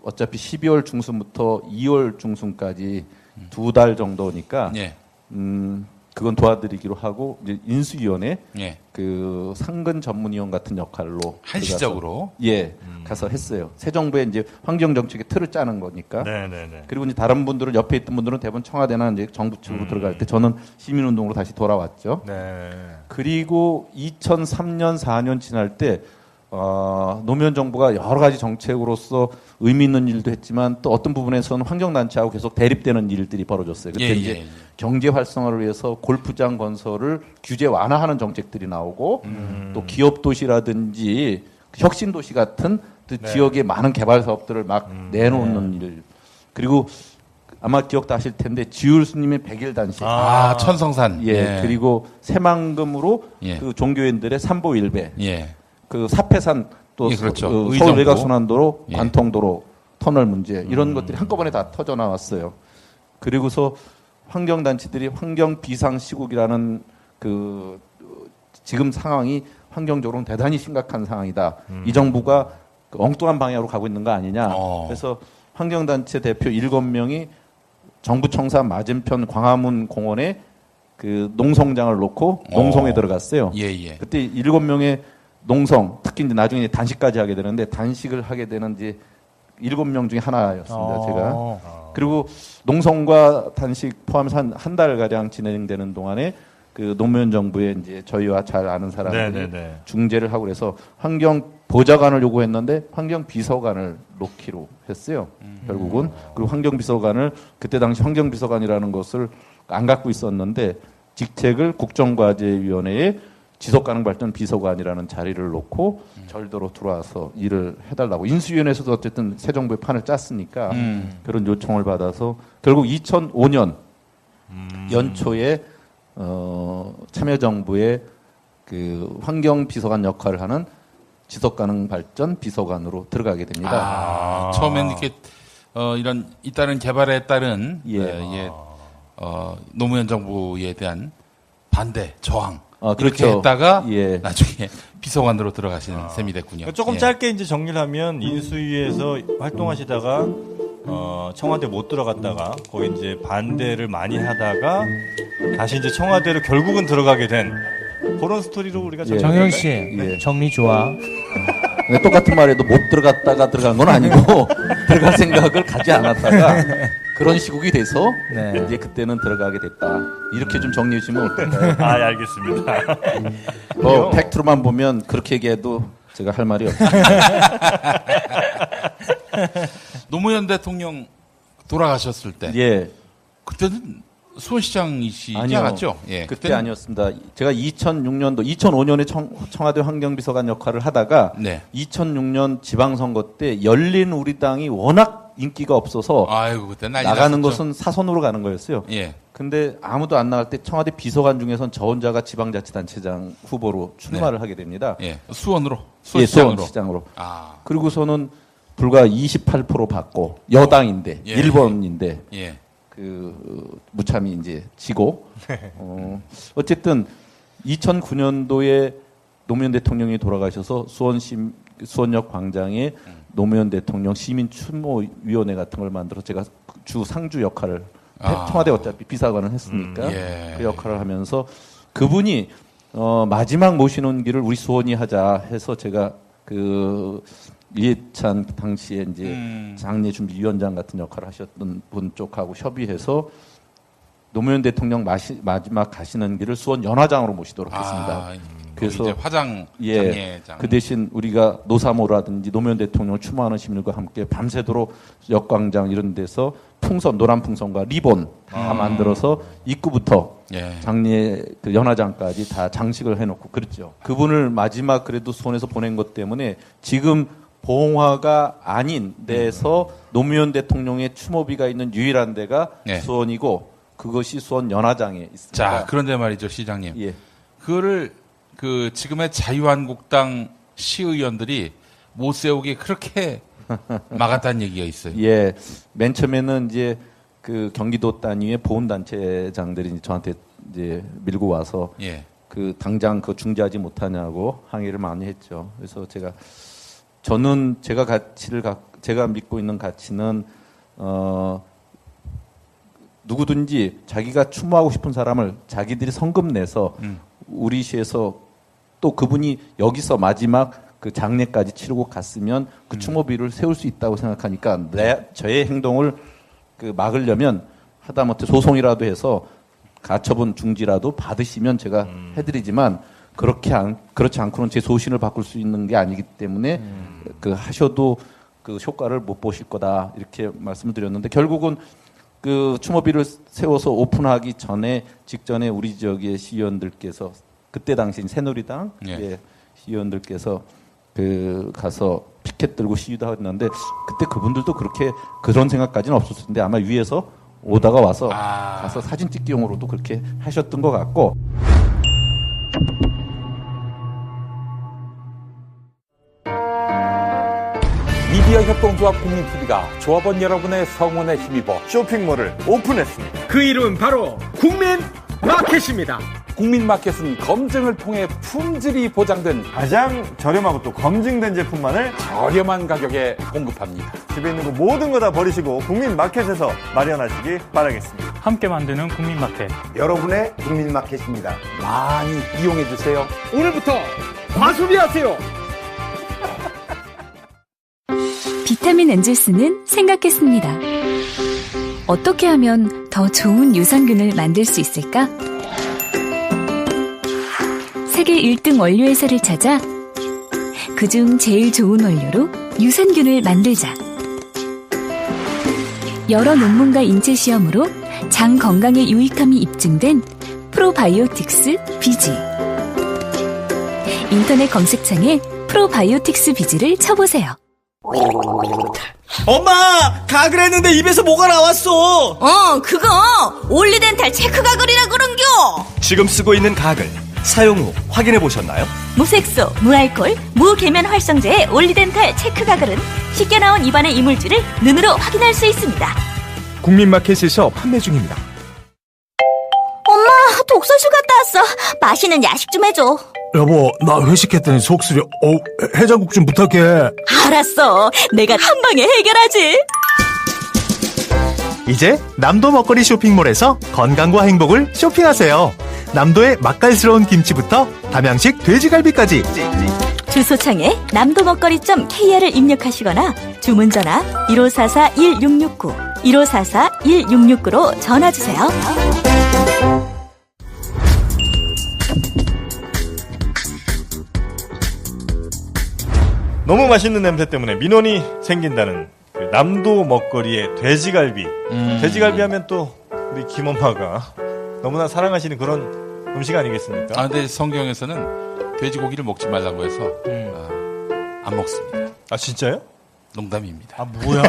어차피 12월 중순부터 2월 중순까지 2달 정도니까 예. 그건 도와드리기로 하고 이제 인수위원회 예. 그 상근 전문위원 같은 역할로 한시적으로 가서 했어요. 새 정부의 이제 환경 정책의 틀을 짜는 거니까. 네네네. 그리고 이제 다른 분들은 옆에 있던 분들은 대부분 청와대나 이제 정부 측으로 들어갈 때 저는 시민운동으로 다시 돌아왔죠. 네. 그리고 2003년 4년 지날 때 노무현 정부가 여러 가지 정책으로서 의미 있는 일도 했지만 또 어떤 부분에서는 환경단체하고 계속 대립되는 일들이 벌어졌어요. 그때 이제 경제 활성화를 위해서 골프장 건설을 규제 완화하는 정책들이 나오고 또 기업 도시라든지 혁신 도시 같은 지역의 많은 개발 사업들을 막 내놓는 일. 그리고 아마 기억도 하실 텐데 지율 스님의 100일 단식. 천성산. 예. 그리고 새만금으로 그 종교인들의 삼보일배. 그 사패산 또 그렇죠. 서울 외곽순환도로 관통도로 터널 문제 이런 것들이 한꺼번에 다 터져 나왔어요. 그리고서 환경단체들이 환경 비상 시국이라는 그 지금 상황이 환경적으로는 대단히 심각한 상황이다. 이 정부가 그 엉뚱한 방향으로 가고 있는 거 아니냐. 그래서 환경단체 대표 7명이 정부 청사 맞은편 광화문 공원에 그 농성장을 놓고 농성에 들어갔어요. 그때 7명의 농성, 특히 이제 나중에 단식까지 하게 되는데 단식을 하게 되는 이제 7명 중에 하나였습니다. 제가. 그리고 농성과 단식 포함해서 한 달 가량 진행되는 동안에 그 노무현 정부의 이제 저희와 잘 아는 사람들이 중재를 하고 그래서 환경 보좌관을 요구했는데 환경 비서관을 놓기로 했어요. 결국은. 그리고 환경 비서관을 그때 당시 환경 비서관이라는 것을 안 갖고 있었는데 직책을 국정과제위원회에 지속가능발전 비서관이라는 자리를 놓고 절도로 들어와서 일을 해달라고. 인수위원회에서도 어쨌든 새 정부의 판을 짰으니까 그런 요청을 받아서 결국 2005년 연초에 참여정부의 그 환경비서관 역할을 하는 지속가능발전 비서관으로 들어가게 됩니다. 처음엔 이렇게 이런 잇따른 개발에 따른 노무현 정부에 대한 반대, 저항 이렇게 그렇죠. 했다가 예. 나중에 비서관으로 들어가시는 셈이 됐군요. 조금 예. 짧게 이제 정리를 하면 인수위에서 활동하시다가 청와대 못 들어갔다가 거기 이제 반대를 많이 하다가 다시 이제 청와대로 결국은 들어가게 된 그런 스토리로 우리가 예. 정영 씨 예. 정리 좋아. 근데 똑같은 말에도 못 들어갔다가 들어간 건 아니고 들어갈 생각을 가지 않았다가 그런 시국이 돼서 네. 이제 그때는 들어가게 됐다. 이렇게 좀 정리해 주시면 어떨까요? 아, 예, 알겠습니다. 팩트로만 보면 그렇게 얘기해도 제가 할 말이 없어요. 노무현 대통령 돌아가셨을 때 예. 그때는 수원시장이시지 아니요. 않았죠? 예. 그때 아니었습니다. 제가 2006년도, 2005년에 청와대 환경비서관 역할을 하다가 네. 2006년 지방선거 때 열린 우리당이 워낙 인기가 없어서 아이고 그때 난리 나가는 났었죠. 것은 사선으로 가는 거였어요. 예. 근데 아무도 안 나갈 때 청와대 비서관 중에선 저 혼자가 지방자치단체장 후보로 출마를 하게 됩니다. 예. 수원으로. 예, 수원시장으로. 수원시장으로. 아. 그리고서는 불과 28% 받고 여당인데 예. 1번인데 예. 무참히 이제 지고 어쨌든 2009년도에 노무현 대통령이 돌아가셔서 수원역 광장에 노무현 대통령 시민 추모위원회 같은 걸 만들어 제가 주 상주 역할을 청와대 어차피 비서관을 했으니까 예. 그 역할을 하면서 그분이 마지막 모시는 길을 우리 수원이 하자 해서 제가 이해찬 당시에 이제 장례 준비위원장 같은 역할을 하셨던 분 쪽하고 협의해서 노무현 대통령 마지막 가시는 길을 수원 연화장으로 모시도록 했습니다. 그래서 이제 화장 장례장. 그 대신 우리가 노사모라든지 노무현 대통령을 추모하는 시민들과 함께 밤새도록 역광장 이런 데서 풍선, 노란 풍선과 리본 다 만들어서 입구부터 예. 장례 연화장까지 다 장식을 해놓고 그랬죠. 그분을 마지막 그래도 수원에서 보낸 것 때문에 지금 봉화가 아닌 데서 노무현 대통령의 추모비가 있는 유일한 데가 예. 수원이고 그것이 수원 연화장에 있습니다. 자, 그런데 말이죠, 시장님. 예. 그거를 지금의 자유한국당 시의원들이 못 세우게 그렇게 막았다는 얘기가 있어요. 예. 맨 처음에는 이제 경기도 단위의 보훈단체장들이 저한테 이제 밀고 와서 예. 당장 중지하지 못하냐고 항의를 많이 했죠. 그래서 저는 제가 믿고 있는 가치는 누구든지 자기가 추모하고 싶은 사람을 자기들이 성금 내서 우리 시에서 또 그분이 여기서 마지막 장례까지 치르고 갔으면 그 추모비를 세울 수 있다고 생각하니까 저의 행동을 막으려면 하다못해 소송이라도 해서 가처분 중지라도 받으시면 제가 해드리지만 그렇지 않고는 제 소신을 바꿀 수 있는 게 아니기 때문에 하셔도 효과를 못 보실 거다 이렇게 말씀을 드렸는데 결국은 추모비를 세워서 오픈하기 직전에 우리 지역의 시의원들께서 그때 당시 새누리당 예. 시의원들께서 가서 피켓 들고 시위도 했는데 그때 그분들도 그런 생각까지는 없었을 텐데 아마 위에서 오다가 와서 가서 사진 찍기용으로도 그렇게 하셨던 것 같고. 미디어 협동조합 국민TV가 조합원 여러분의 성원에 힘입어 쇼핑몰을 오픈했습니다. 그 이름 바로 국민마켓입니다. 국민마켓은 검증을 통해 품질이 보장된 가장 저렴하고 또 검증된 제품만을 저렴한 가격에 공급합니다. 집에 있는 거 모든 거 다 버리시고 국민마켓에서 마련하시기 바라겠습니다. 함께 만드는 국민마켓. 여러분의 국민마켓입니다. 많이 이용해 주세요. 오늘부터 과소비하세요. 비타민 엔젤스는 생각했습니다. 어떻게 하면 더 좋은 유산균을 만들 수 있을까? 세계 1등 원료회사를 찾아 그중 제일 좋은 원료로 유산균을 만들자. 여러 논문과 인체 시험으로 장 건강에 유익함이 입증된 프로바이오틱스 비지. 인터넷 검색창에 프로바이오틱스 비지를 쳐보세요. 엄마! 가글 했는데 입에서 뭐가 나왔어! 그거 올리덴탈 체크 가글이라 그런겨! 지금 쓰고 있는 가글 사용 후 확인해 보셨나요? 무색소, 무알콜, 무계면 활성제의 올리덴탈 체크 가글은 쉽게 나온 입안의 이물질을 눈으로 확인할 수 있습니다. 국민마켓에서 판매 중입니다. 엄마, 독서실 갔다 알았어. 맛있는 야식 좀 해줘. 여보, 나 회식했더니 속 쓰려. 해장국 좀 부탁해. 알았어. 내가 한 방에 해결하지. 이제 남도 먹거리 쇼핑몰에서 건강과 행복을 쇼핑하세요. 남도의 맛깔스러운 김치부터 담양식 돼지갈비까지. 주소창에 남도먹거리.kr을 입력하시거나 주문 전화 1544-1669, 1544-1669로 전화주세요. 너무 맛있는 냄새 때문에 민원이 생긴다는 그 남도 먹거리의 돼지갈비. 돼지갈비 하면 또 우리 김엄마가 너무나 사랑하시는 그런 음식 아니겠습니까? 아, 근데 성경에서는 돼지고기를 먹지 말라고 해서 안 먹습니다. 아, 진짜요? 농담입니다. 아, 뭐야.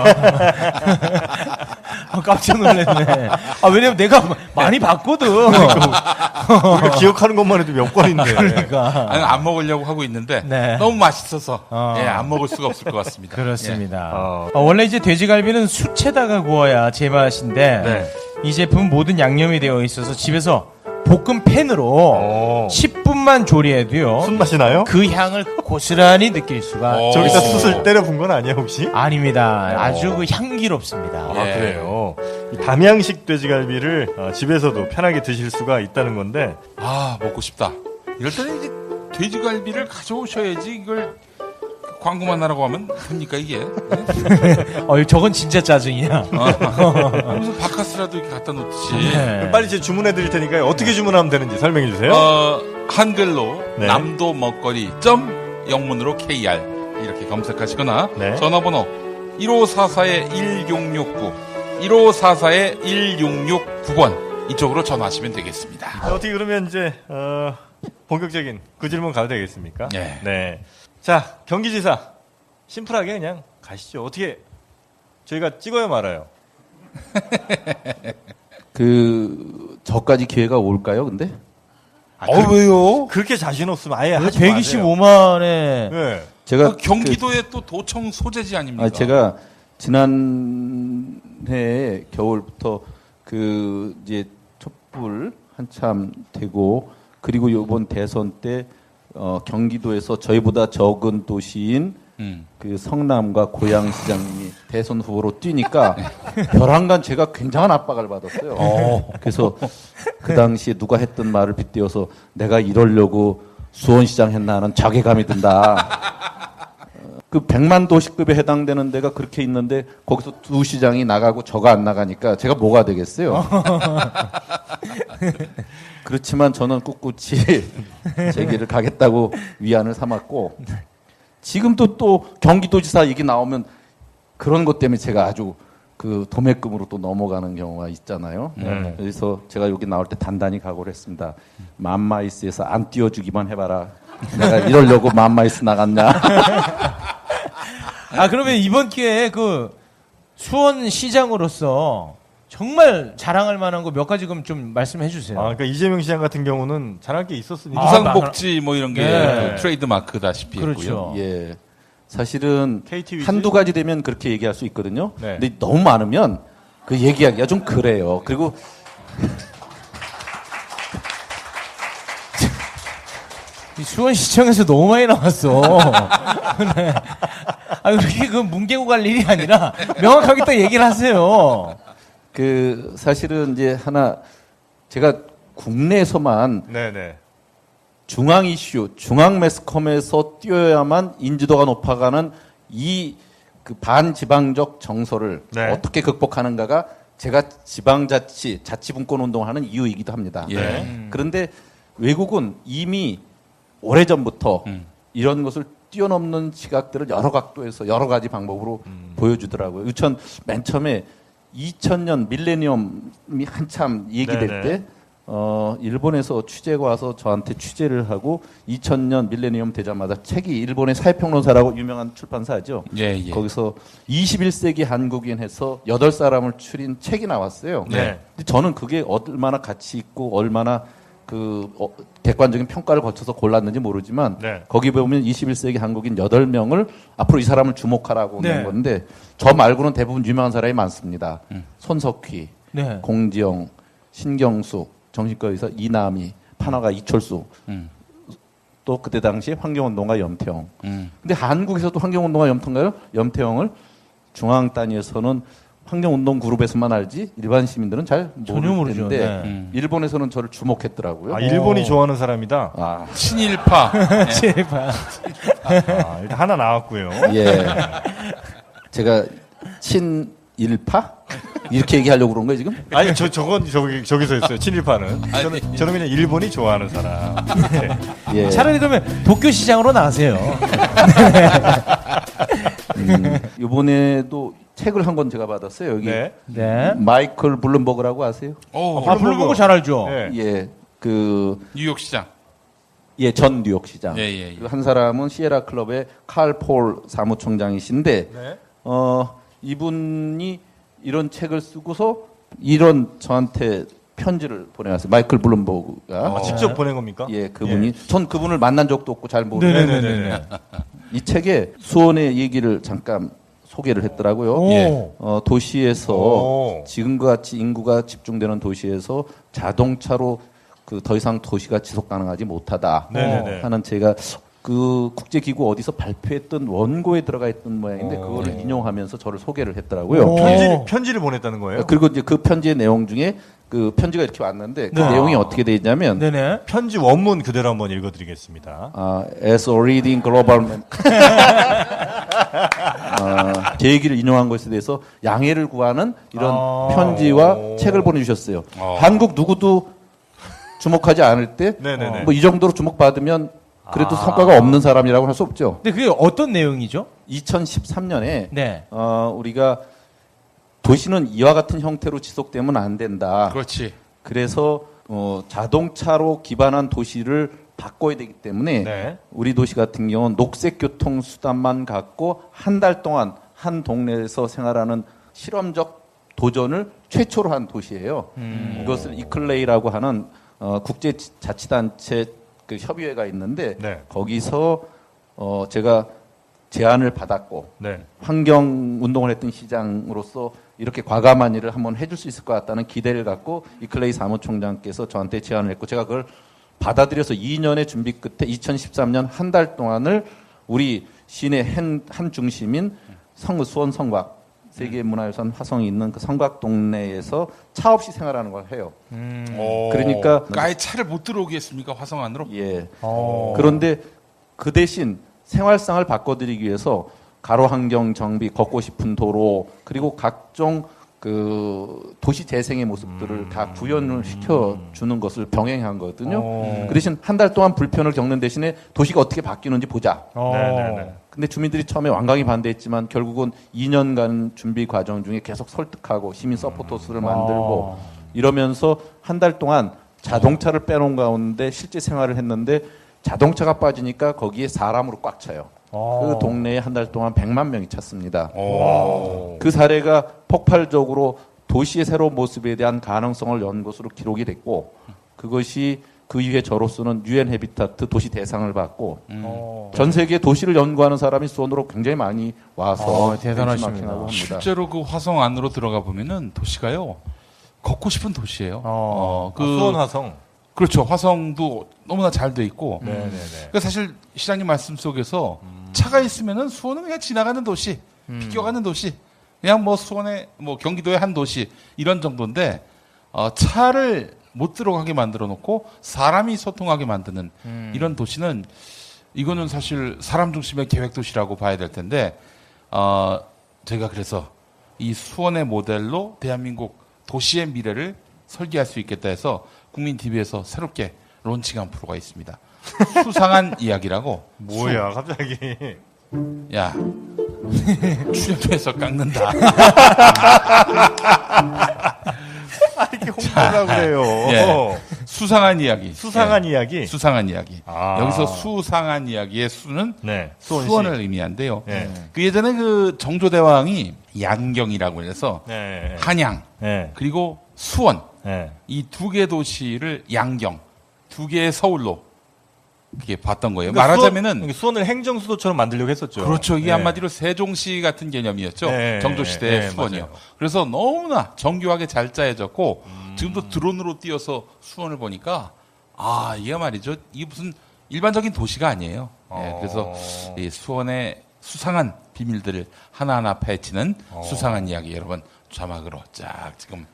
아, 깜짝 놀랐네. 아, 왜냐면 내가 많이 봤거든. 우리가 기억하는 것만 해도 몇 번인데. 그러니까. 아니, 안 먹으려고 하고 있는데 네. 너무 맛있어서 안 먹을 수가 없을 것 같습니다. 그렇습니다. 원래 이제 돼지갈비는 숯에다가 구워야 제맛인데 네. 이 제품은 모든 양념이 되어 있어서 집에서 볶음 팬으로 10분만 조리해도요. 숯맛이 나요? 그 향을 고스란히 느낄 수가 저기다 있습니다. 숯을 때려 본 건 아니에요, 혹시? 아닙니다. 아주 그 향기롭습니다. 아, 그래요. 이 담양식 돼지갈비를 집에서도 편하게 드실 수가 있다는 건데. 아, 먹고 싶다. 이럴 때는 이제 돼지갈비를 가져오셔야지 이걸 광고만 하라고 하면 됩니까 이게? 저건 진짜 짜증이야. 무슨 바카스라도 이렇게 갖다 놓듯이. 그럼 빨리 제가 주문해 드릴 테니까요. 어떻게 주문하면 되는지 설명해 주세요. 한글로 네. 남도 먹거리 영문으로 KR 이렇게 검색하시거나 네. 전화번호 1544-1669 1544-1669번 이쪽으로 전화하시면 되겠습니다. 어떻게 그러면 이제 본격적인 그 질문 가도 되겠습니까? 네. 네. 자, 경기지사 심플하게 그냥 가시죠. 어떻게 저희가 찍어야 말아요. 저까지 기회가 올까요, 근데? 왜요? 그렇게 자신 없으면 아예 하지 125만에 네. 제가 경기도의 또 도청 소재지 아닙니까? 제가 지난해 겨울부터 이제 촛불 한참 되고 그리고 이번 대선 때 경기도에서 저희보다 적은 도시인 그 성남과 고양시장이 대선 후보로 뛰니까 벼랑간 제가 굉장한 압박을 받았어요. 그래서 그 당시에 누가 했던 말을 빗대어서 내가 이러려고 수원시장 했나 하는 자괴감이 든다. 그 100만 도시급에 해당되는 데가 그렇게 있는데 거기서 두 시장이 나가고 저가 안 나가니까 제가 뭐가 되겠어요. 그렇지만 저는 꿋꿋이 제 길을 가겠다고 위안을 삼았고 지금도 또 경기도지사 얘기 나오면 그런 것 때문에 제가 아주 그 도매금으로 또 넘어가는 경우가 있잖아요. 그래서 제가 여기 나올 때 단단히 각오를 했습니다. 맘마이스에서 안 띄워주기만 해봐라. 내가 이러려고 맘마이스 나갔냐. 그러면 이번 기회에 수원시장으로서 정말 자랑할 만한 거 몇 가지 좀 말씀해 주세요. 그러니까 이재명 시장 같은 경우는 잘할 게 있었으니까. 무상복지 뭐 이런 게 네. 트레이드 마크다시피 그렇죠. 했고요. 예. 사실은 KT 위즈? 한두 가지 되면 그렇게 얘기할 수 있거든요. 네. 근데 너무 많으면 그 얘기하기가 좀 그래요. 그리고 수원시청에서 너무 많이 나왔어. 네. 그렇게 뭉개고 갈 일이 아니라 명확하게 또 얘기를 하세요. 사실은 이제 하나 제가 국내에서만 네네. 중앙 이슈, 중앙 매스컴에서 띄어야만 인지도가 높아가는 이 반지방적 정서를 네. 어떻게 극복하는가가 제가 지방자치, 자치분권 운동을 하는 이유이기도 합니다. 예. 그런데 외국은 이미 오래전부터 이런 것을 뛰어넘는 시각들을 여러 각도에서 여러 가지 방법으로 보여주더라고요. 맨 처음에 2000년 밀레니엄이 한참 얘기될 네네. 때 일본에서 취재가 와서 저한테 취재를 하고 2000년 밀레니엄 되자마자 책이 일본의 사회평론사라고 유명한 출판사죠. 예. 거기서 21세기 한국인 해서 8사람을 추린 책이 나왔어요. 네. 근데 저는 그게 얼마나 가치 있고 얼마나 객관적인 평가를 거쳐서 골랐는지 모르지만 네. 거기 보면 21세기 한국인 8명을 앞으로 이 사람을 주목하라고 네. 낸 건데 저 말고는 대부분 유명한 사람이 많습니다. 손석희, 네. 공지영, 신경숙, 정신과 의사 이남희, 판화가 이철수. 또 그때 당시에 환경운동가 염태영. 근데 한국에서도 환경운동가 염태영을 중앙 단위에서는 환경운동 그룹에서만 알지 일반 시민들은 잘 전혀 모르는데 모르죠. 네. 일본에서는 저를 주목했더라고요. 아, 일본이 좋아하는 사람이다. 아, 친일파. 친일파. 일단 하나 나왔고요. 예. 제가 친일파 이렇게 얘기하려고 그런 거예요 지금? 아니 저건 저기서 했어요. 친일파는. 저는 그냥 일본이 좋아하는 사람. 이렇게. 예. 차라리 그러면 도쿄 시장으로 나가세요. 이번에도 책을 한 권 제가 받았어요. 여기 네. 마이클 블룸버그라고 아세요? 블룸버그 잘 알죠. 네. 예, 그 뉴욕시장. 예, 전 뉴욕시장. 예. 그리고 한 사람은 시에라 클럽의 칼 폴 사무총장이신데, 네. 이분이 이런 책을 쓰고서 이런 저한테 편지를 보내왔어요. 마이클 블룸버그가. 직접 보낸 겁니까? 예, 그분이. 전 그분을 만난 적도 없고 잘 모르는데. 네네네. 이 책에 수원의 얘기를 잠깐 소개를 했더라고요. 예. 도시에서 지금과 같이 인구가 집중되는 도시에서 자동차로 그 더 이상 도시가 지속 가능하지 못하다 네네네. 하는 제가 그 국제기구 어디서 발표했던 원고에 들어가 있던 모양인데 그거를 인용하면서 저를 소개를 했더라고요. 편지를 보냈다는 거예요? 그리고 이제 그 편지의 내용 중에 그 편지가 이렇게 왔는데 그 내용이 어떻게 돼 있냐면 편지 원문 그대로 한번 읽어드리겠습니다. As a leading global man. 제 얘기를 인용한 것에 대해서 양해를 구하는 이런 편지와 책을 보내주셨어요. 한국 누구도 주목하지 않을 때 뭐 이 정도로 주목받으면 그래도 성과가 없는 사람이라고 할 수 없죠. 근데 그게 어떤 내용이죠? 2013년에 네. 우리가 도시는 이와 같은 형태로 지속되면 안 된다. 그렇지. 그래서 자동차로 기반한 도시를 바꿔야 되기 때문에 우리 도시 같은 경우는 녹색 교통 수단만 갖고 한 달 동안 한 동네에서 생활하는 실험적 도전을 최초로 한 도시예요. 이것을 이클레이라고 하는 국제 자치단체 그 협의회가 있는데 거기서 제가 제안을 받았고 환경 운동을 했던 시장으로서 이렇게 과감한 일을 한번 해줄 수 있을 것 같다는 기대를 갖고 이클레이 사무총장께서 저한테 제안을 했고 제가 그걸 받아들여서 2년의 준비 끝에 2013년 한 달 동안을 우리 시내 한 중심인 수원 성곽 세계문화유산 화성이 있는 그 성곽 동네에서 차 없이 생활하는 걸 해요. 그러니까 아예 차를 못 들어오게 했습니까? 화성 안으로? 예. 그런데 그 대신 생활상을 바꿔드리기 위해서 가로 환경 정비, 걷고 싶은 도로 그리고 각종 그 도시 재생의 모습들을 다 구현을 시켜주는 것을 병행한 거거든요. 그 대신 한 달 동안 불편을 겪는 대신에 도시가 어떻게 바뀌는지 보자. 근데 주민들이 처음에 완강히 반대했지만 결국은 2년간 준비 과정 중에 계속 설득하고 시민 서포터스를 만들고 이러면서 한 달 동안 자동차를 빼놓은 가운데 실제 생활을 했는데 자동차가 빠지니까 거기에 사람으로 꽉 차요. 그 동네에 한 달 동안 100만 명이 찼습니다. 그 사례가 폭발적으로 도시의 새로운 모습에 대한 가능성을 연 것으로 기록이 됐고 그것이 그 이후에 저로서는 UN 해비타트 도시 대상을 받고 전 세계 도시를 연구하는 사람이 수원으로 굉장히 많이 와서 대단하십니다. 합니다. 실제로 그 화성 안으로 들어가 보면은 도시가요 걷고 싶은 도시예요. 수원 화성. 그렇죠. 화성도 너무나 잘 돼 있고. 그러니까 사실 시장님 말씀 속에서 차가 있으면은 수원은 그냥 지나가는 도시, 비껴가는 도시, 그냥 뭐 수원의 뭐 경기도의 한 도시 이런 정도인데 차를 못 들어가게 만들어 놓고 사람이 소통하게 만드는 이런 도시는 이거는 사실 사람 중심의 계획 도시라고 봐야 될 텐데 제가 그래서 이 수원의 모델로 대한민국 도시의 미래를 설계할 수 있겠다 해서 국민 TV에서 새롭게 론칭한 프로가 있습니다. 수상한 이야기라고. 뭐야 갑자기. 야 출연료에서 깎는다. 이렇게 홍보라고 그래요. 예. 수상한 이야기. 수상한 이야기. 수상한 이야기. 여기서 수상한 이야기의 수는 수원을 의미한데요. 그 예전에 그 정조대왕이 양경이라고 해서 한양 그리고 수원 이 두 개 도시를 양경 두 개의 서울로 그게 봤던 거예요. 그러니까 말하자면은 수원을 행정수도처럼 만들려고 했었죠. 그렇죠. 이게 한마디로 세종시 같은 개념이었죠. 정조시대의 수원이요. 맞아요. 그래서 너무나 정교하게 잘 짜여졌고 지금도 드론으로 띄어서 수원을 보니까 이게 말이죠. 이게 무슨 일반적인 도시가 아니에요. 예, 그래서 이 수원의 수상한 비밀들을 하나하나 파헤치는 수상한 이야기 여러분 자막으로 쫙 지금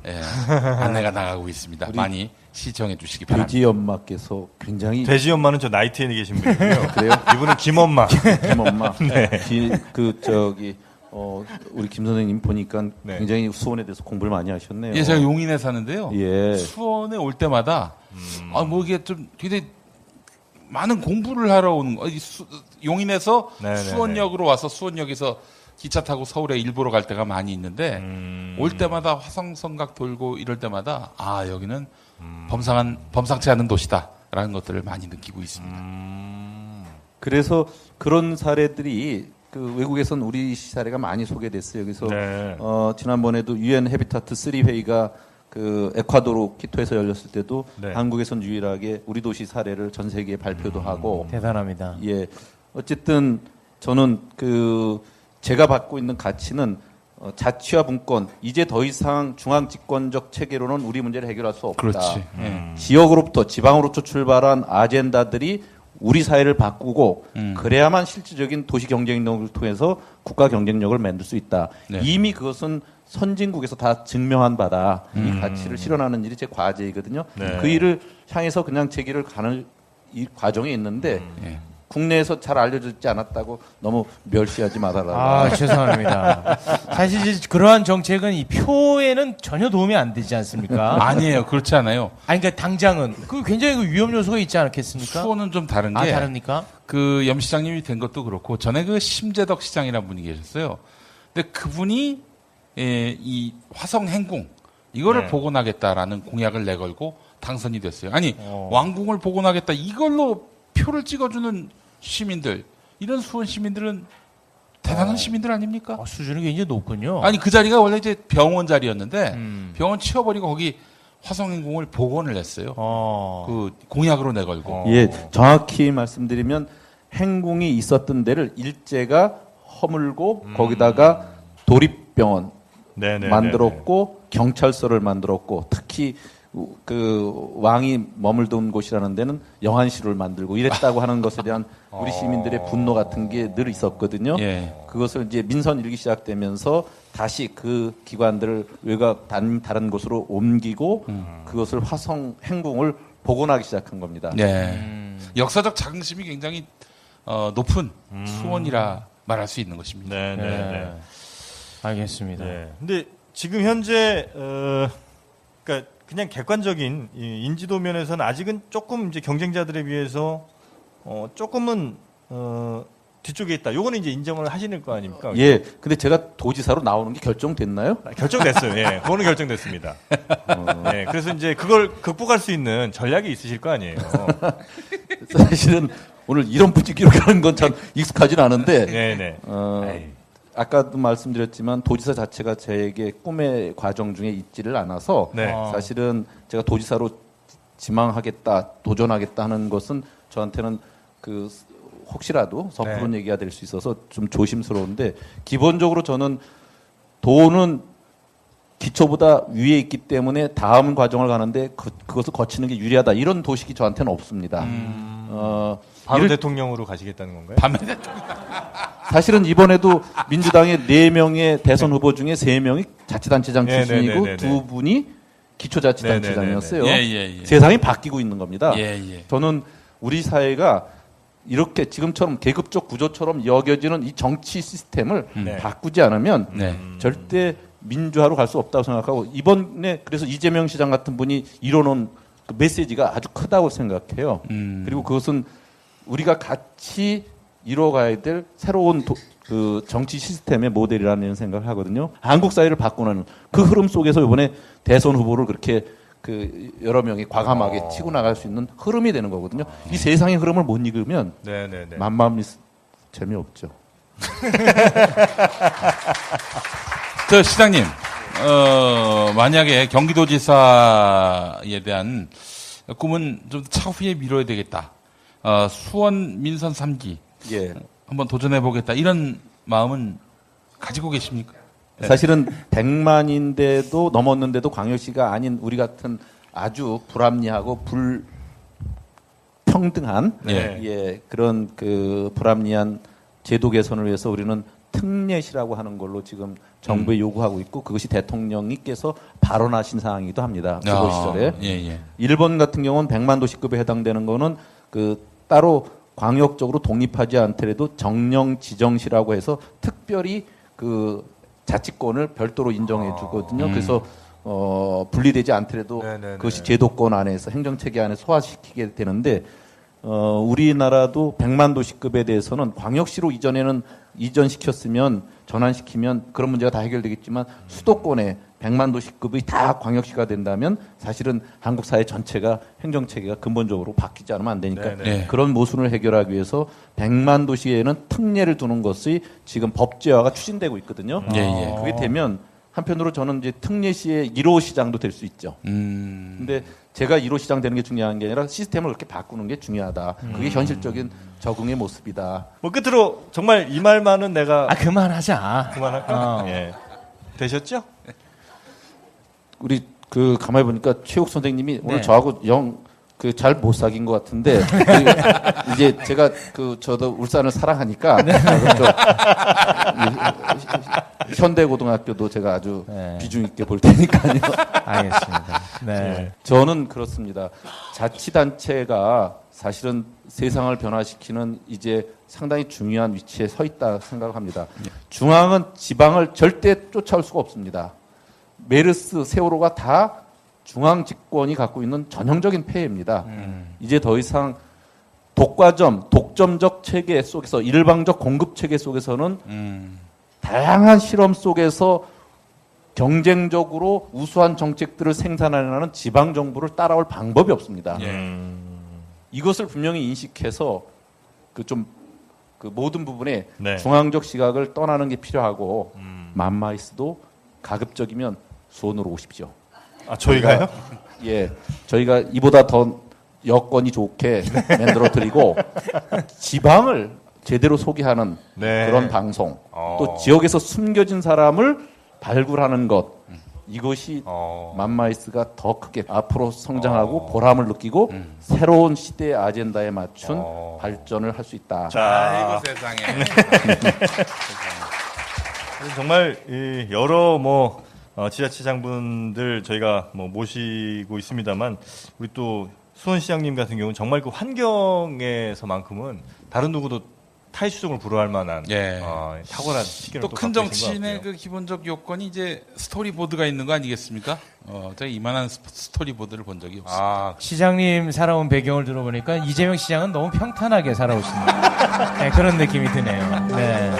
안내가 나가고 있습니다. 많이 시청해 주시기 바랍니다. 돼지 엄마께서 굉장히 돼지 엄마는 저 나이트에 계신 분이고요. 그래요? 이분은 김엄마. 김엄마. 네. 우리 김 선생님 보니까 굉장히 수원에 대해서 공부를 많이 하셨네요. 예, 제가 용인에 사는데요. 예. 수원에 올 때마다 이게 좀 굉장히 많은 공부를 하러 오는 용인에서 수원역으로 와서 수원역에서 기차 타고 서울에 일부러 갈 때가 많이 있는데 올 때마다 화성성각 돌고 이럴 때마다 여기는 범상치 않은 도시다라는 것들을 많이 느끼고 있습니다. 그래서 그런 사례들이 외국에선 우리 사례가 많이 소개됐어요. 그래서 지난번에도 UN 해비타트 3 회의가 에콰도르 키토에서 열렸을 때도 한국에선 유일하게 우리 도시 사례를 전 세계에 발표도 하고 대단합니다. 예, 어쨌든 저는 제가 받고 있는 가치는 자치와 분권, 이제 더 이상 중앙 집권적 체계로는 우리 문제를 해결할 수 없다. 그렇지. 지역으로부터 지방으로부터 출발한 아젠다들이 우리 사회를 바꾸고 그래야만 실질적인 도시 경쟁력을 통해서 국가 경쟁력을 만들 수 있다. 이미 그것은 선진국에서 다 증명한 바다. 이 가치를 실현하는 일이 제 과제이거든요. 그 일을 향해서 그냥 제 길을 가는 이 과정에 있는데 국내에서 잘 알려지지 않았다고 너무 멸시하지 말아라. 죄송합니다. 사실 이제 그러한 정책은 이 표에는 전혀 도움이 안 되지 않습니까? 아니에요. 그렇지 않아요. 그러니까 당장은 굉장히 위험 요소가 있지 않겠습니까? 수원은 좀 다른 게 다릅니까? 염 시장님이 된 것도 그렇고 전에 심재덕 시장이라는 분이 계셨어요. 근데 그분이 이 화성 행궁 이거를 복원하겠다라는 공약을 내걸고 당선이 됐어요. 아니 왕궁을 복원하겠다 이걸로 표를 찍어주는 시민들, 이런 수원 시민들은 대단한 시민들 아닙니까? 수준이 굉장히 높군요. 아니 그 자리가 원래 이제 병원 자리였는데 병원 치워버리고 거기 화성행궁을 복원을 했어요. 공약으로 내걸고. 예, 정확히 말씀드리면 행궁이 있었던 데를 일제가 허물고 거기다가 도립병원 만들었고 경찰서를 만들었고 특히 왕이 머물던 곳이라는 데는 영안실을 만들고 이랬다고 하는 것에 대한 우리 시민들의 분노 같은 게 늘 있었거든요. 그것을 이제 민선 일기 시작되면서 다시 그 기관들을 외곽 다른 곳으로 옮기고 그것을 화성 행궁을 복원하기 시작한 겁니다. 역사적 자긍심이 굉장히 높은 수원이라 말할 수 있는 것입니다. 알겠습니다. 근데 지금 현재 그러니까 그냥 객관적인 인지도 면에서는 아직은 조금 이제 경쟁자들에 비해서 조금은 뒤쪽에 있다. 요거는 이제 인정을 하시는 거 아닙니까? 예. 근데 제가 도지사로 나오는 게 결정됐나요? 결정됐어요. 예. 그거는 결정됐습니다. 예. 그래서 이제 그걸 극복할 수 있는 전략이 있으실 거 아니에요. 사실은 오늘 이런 분위기로 가는 건 참 익숙하진 않은데. 네네. 아까도 말씀드렸지만 도지사 자체가 제게 꿈의 과정 중에 있지를 않아서 사실은 제가 도지사로 지망하겠다, 도전하겠다 하는 것은 저한테는 혹시라도 섣부른 얘기가 될 수 있어서 좀 조심스러운데 기본적으로 저는 도는 기초보다 위에 있기 때문에 다음 과정을 가는데 그것을 거치는 게 유리하다. 이런 도식이 저한테는 없습니다. 바로 대통령으로 가시겠다는 건가요? 밤에 대통령. 사실은 이번에도 민주당의 4명의 대선 후보 중에 3명이 자치단체장 출신이고 2분이 기초자치단체장이었어요. 세상이 바뀌고 있는 겁니다. 저는 우리 사회가 이렇게 지금처럼 계급적 구조처럼 여겨지는 이 정치 시스템을 바꾸지 않으면 절대 민주화로 갈 수 없다고 생각하고 이번에 그래서 이재명 시장 같은 분이 이뤄놓은 그 메시지가 아주 크다고 생각해요. 그리고 그것은 우리가 같이 이뤄가야 될 새로운 정치 시스템의 모델이라는 생각을 하거든요. 한국 사회를 바꾸는 그 흐름 속에서 이번에 대선 후보를 그렇게 여러 명이 과감하게 치고 나갈 수 있는 흐름이 되는 거거든요. 이 세상의 흐름을 못 읽으면 만만히 재미없죠. 시장님, 만약에 경기도지사에 대한 꿈은 좀 차후에 미뤄야 되겠다. 수원 민선 3기 한번 도전해보겠다. 이런 마음은 가지고 계십니까? 사실은 100만인데도 넘었는데도 광역시가 아닌 우리 같은 아주 불합리하고 평등한 예. 예, 그런 그 불합리한 제도 개선을 위해서 우리는 특례시라고 하는 걸로 지금 정부에 요구하고 있고 그것이 대통령님께서 발언하신 사항이기도 합니다. 그거 시절에. 예. 일본 같은 경우는 100만 도시급에 해당되는 거는 그 따로 광역적으로 독립하지 않더라도 정령 지정시라고 해서 특별히 그 자치권을 별도로 인정해 주거든요. 그래서 분리되지 않더라도 그것이 제도권 안에서 행정체계 안에 소화시키게 되는데 우리나라도 100만 도시급에 대해서는 광역시로 이전시켰으면 전환시키면 그런 문제가 다 해결되겠지만 수도권에 100만 도시급이 다 광역시가 된다면 사실은 한국 사회 전체가 행정체계가 근본적으로 바뀌지 않으면 안 되니까 그런 모순을 해결하기 위해서 100만 도시에는 특례를 두는 것이 지금 법제화가 추진되고 있거든요. 그게 되면 한편으로 저는 이제 특례시의 1호 시장도 될 수 있죠. 근데 제가 1호 시장 되는 게 중요한 게 아니라 시스템을 그렇게 바꾸는 게 중요하다. 그게 현실적인 적응의 모습이다. 뭐 끝으로 정말 이 말만은 내가 그만하자. 그만할까? 예. 되셨죠? 우리 그 가만히 보니까 최욱 선생님이 오늘 네. 저하고 잘 못 사귄 것 같은데 이제 제가 저도 울산을 사랑하니까 현대고등학교도 제가 아주 비중 있게 볼 테니까요. 알겠습니다. 네. 저는 그렇습니다. 자치단체가 사실은 세상을 변화시키는 이제 상당히 중요한 위치에 서 있다 생각합니다. 중앙은 지방을 절대 쫓아올 수가 없습니다. 메르스, 세월호가 다 중앙 집권이 갖고 있는 전형적인 폐해입니다. 이제 더 이상 독점적 체계 속에서 일방적 공급 체계 속에서는 다양한 실험 속에서 경쟁적으로 우수한 정책들을 생산하려는 지방 정부를 따라올 방법이 없습니다. 이것을 분명히 인식해서 그 모든 부분에 중앙적 시각을 떠나는 게 필요하고 맘마이스도 가급적이면 수원으로 오십시오. 아, 저희가요? 예, 저희가 이보다 더 여건이 좋게 만들어 드리고 지방을 제대로 소개하는 그런 방송, 또 지역에서 숨겨진 사람을 발굴하는 것, 이것이 맘마이스가 더 크게 앞으로 성장하고 보람을 느끼고 새로운 시대의 아젠다에 맞춘 발전을 할 수 있다. 아이고 세상에. 정말 여러 지자체장분들 저희가 모시고 있습니다만 우리 또 수원시장님 같은 경우는 정말 그 환경에서만큼은 다른 누구도 타의수종을 불허할 만한 탁월한 시기를 또 큰 정치인의 그 기본적 요건이 이제 스토리보드가 있는 거 아니겠습니까? 제가 이만한 스토리보드를 본 적이 없습니다. 시장님 살아온 배경을 들어보니까 이재명 시장은 너무 평탄하게 살아오신다. 네, 그런 느낌이 드네요. 네.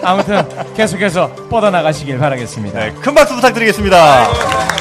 아무튼 계속해서 뻗어나가시길 바라겠습니다. 큰 박수 부탁드리겠습니다.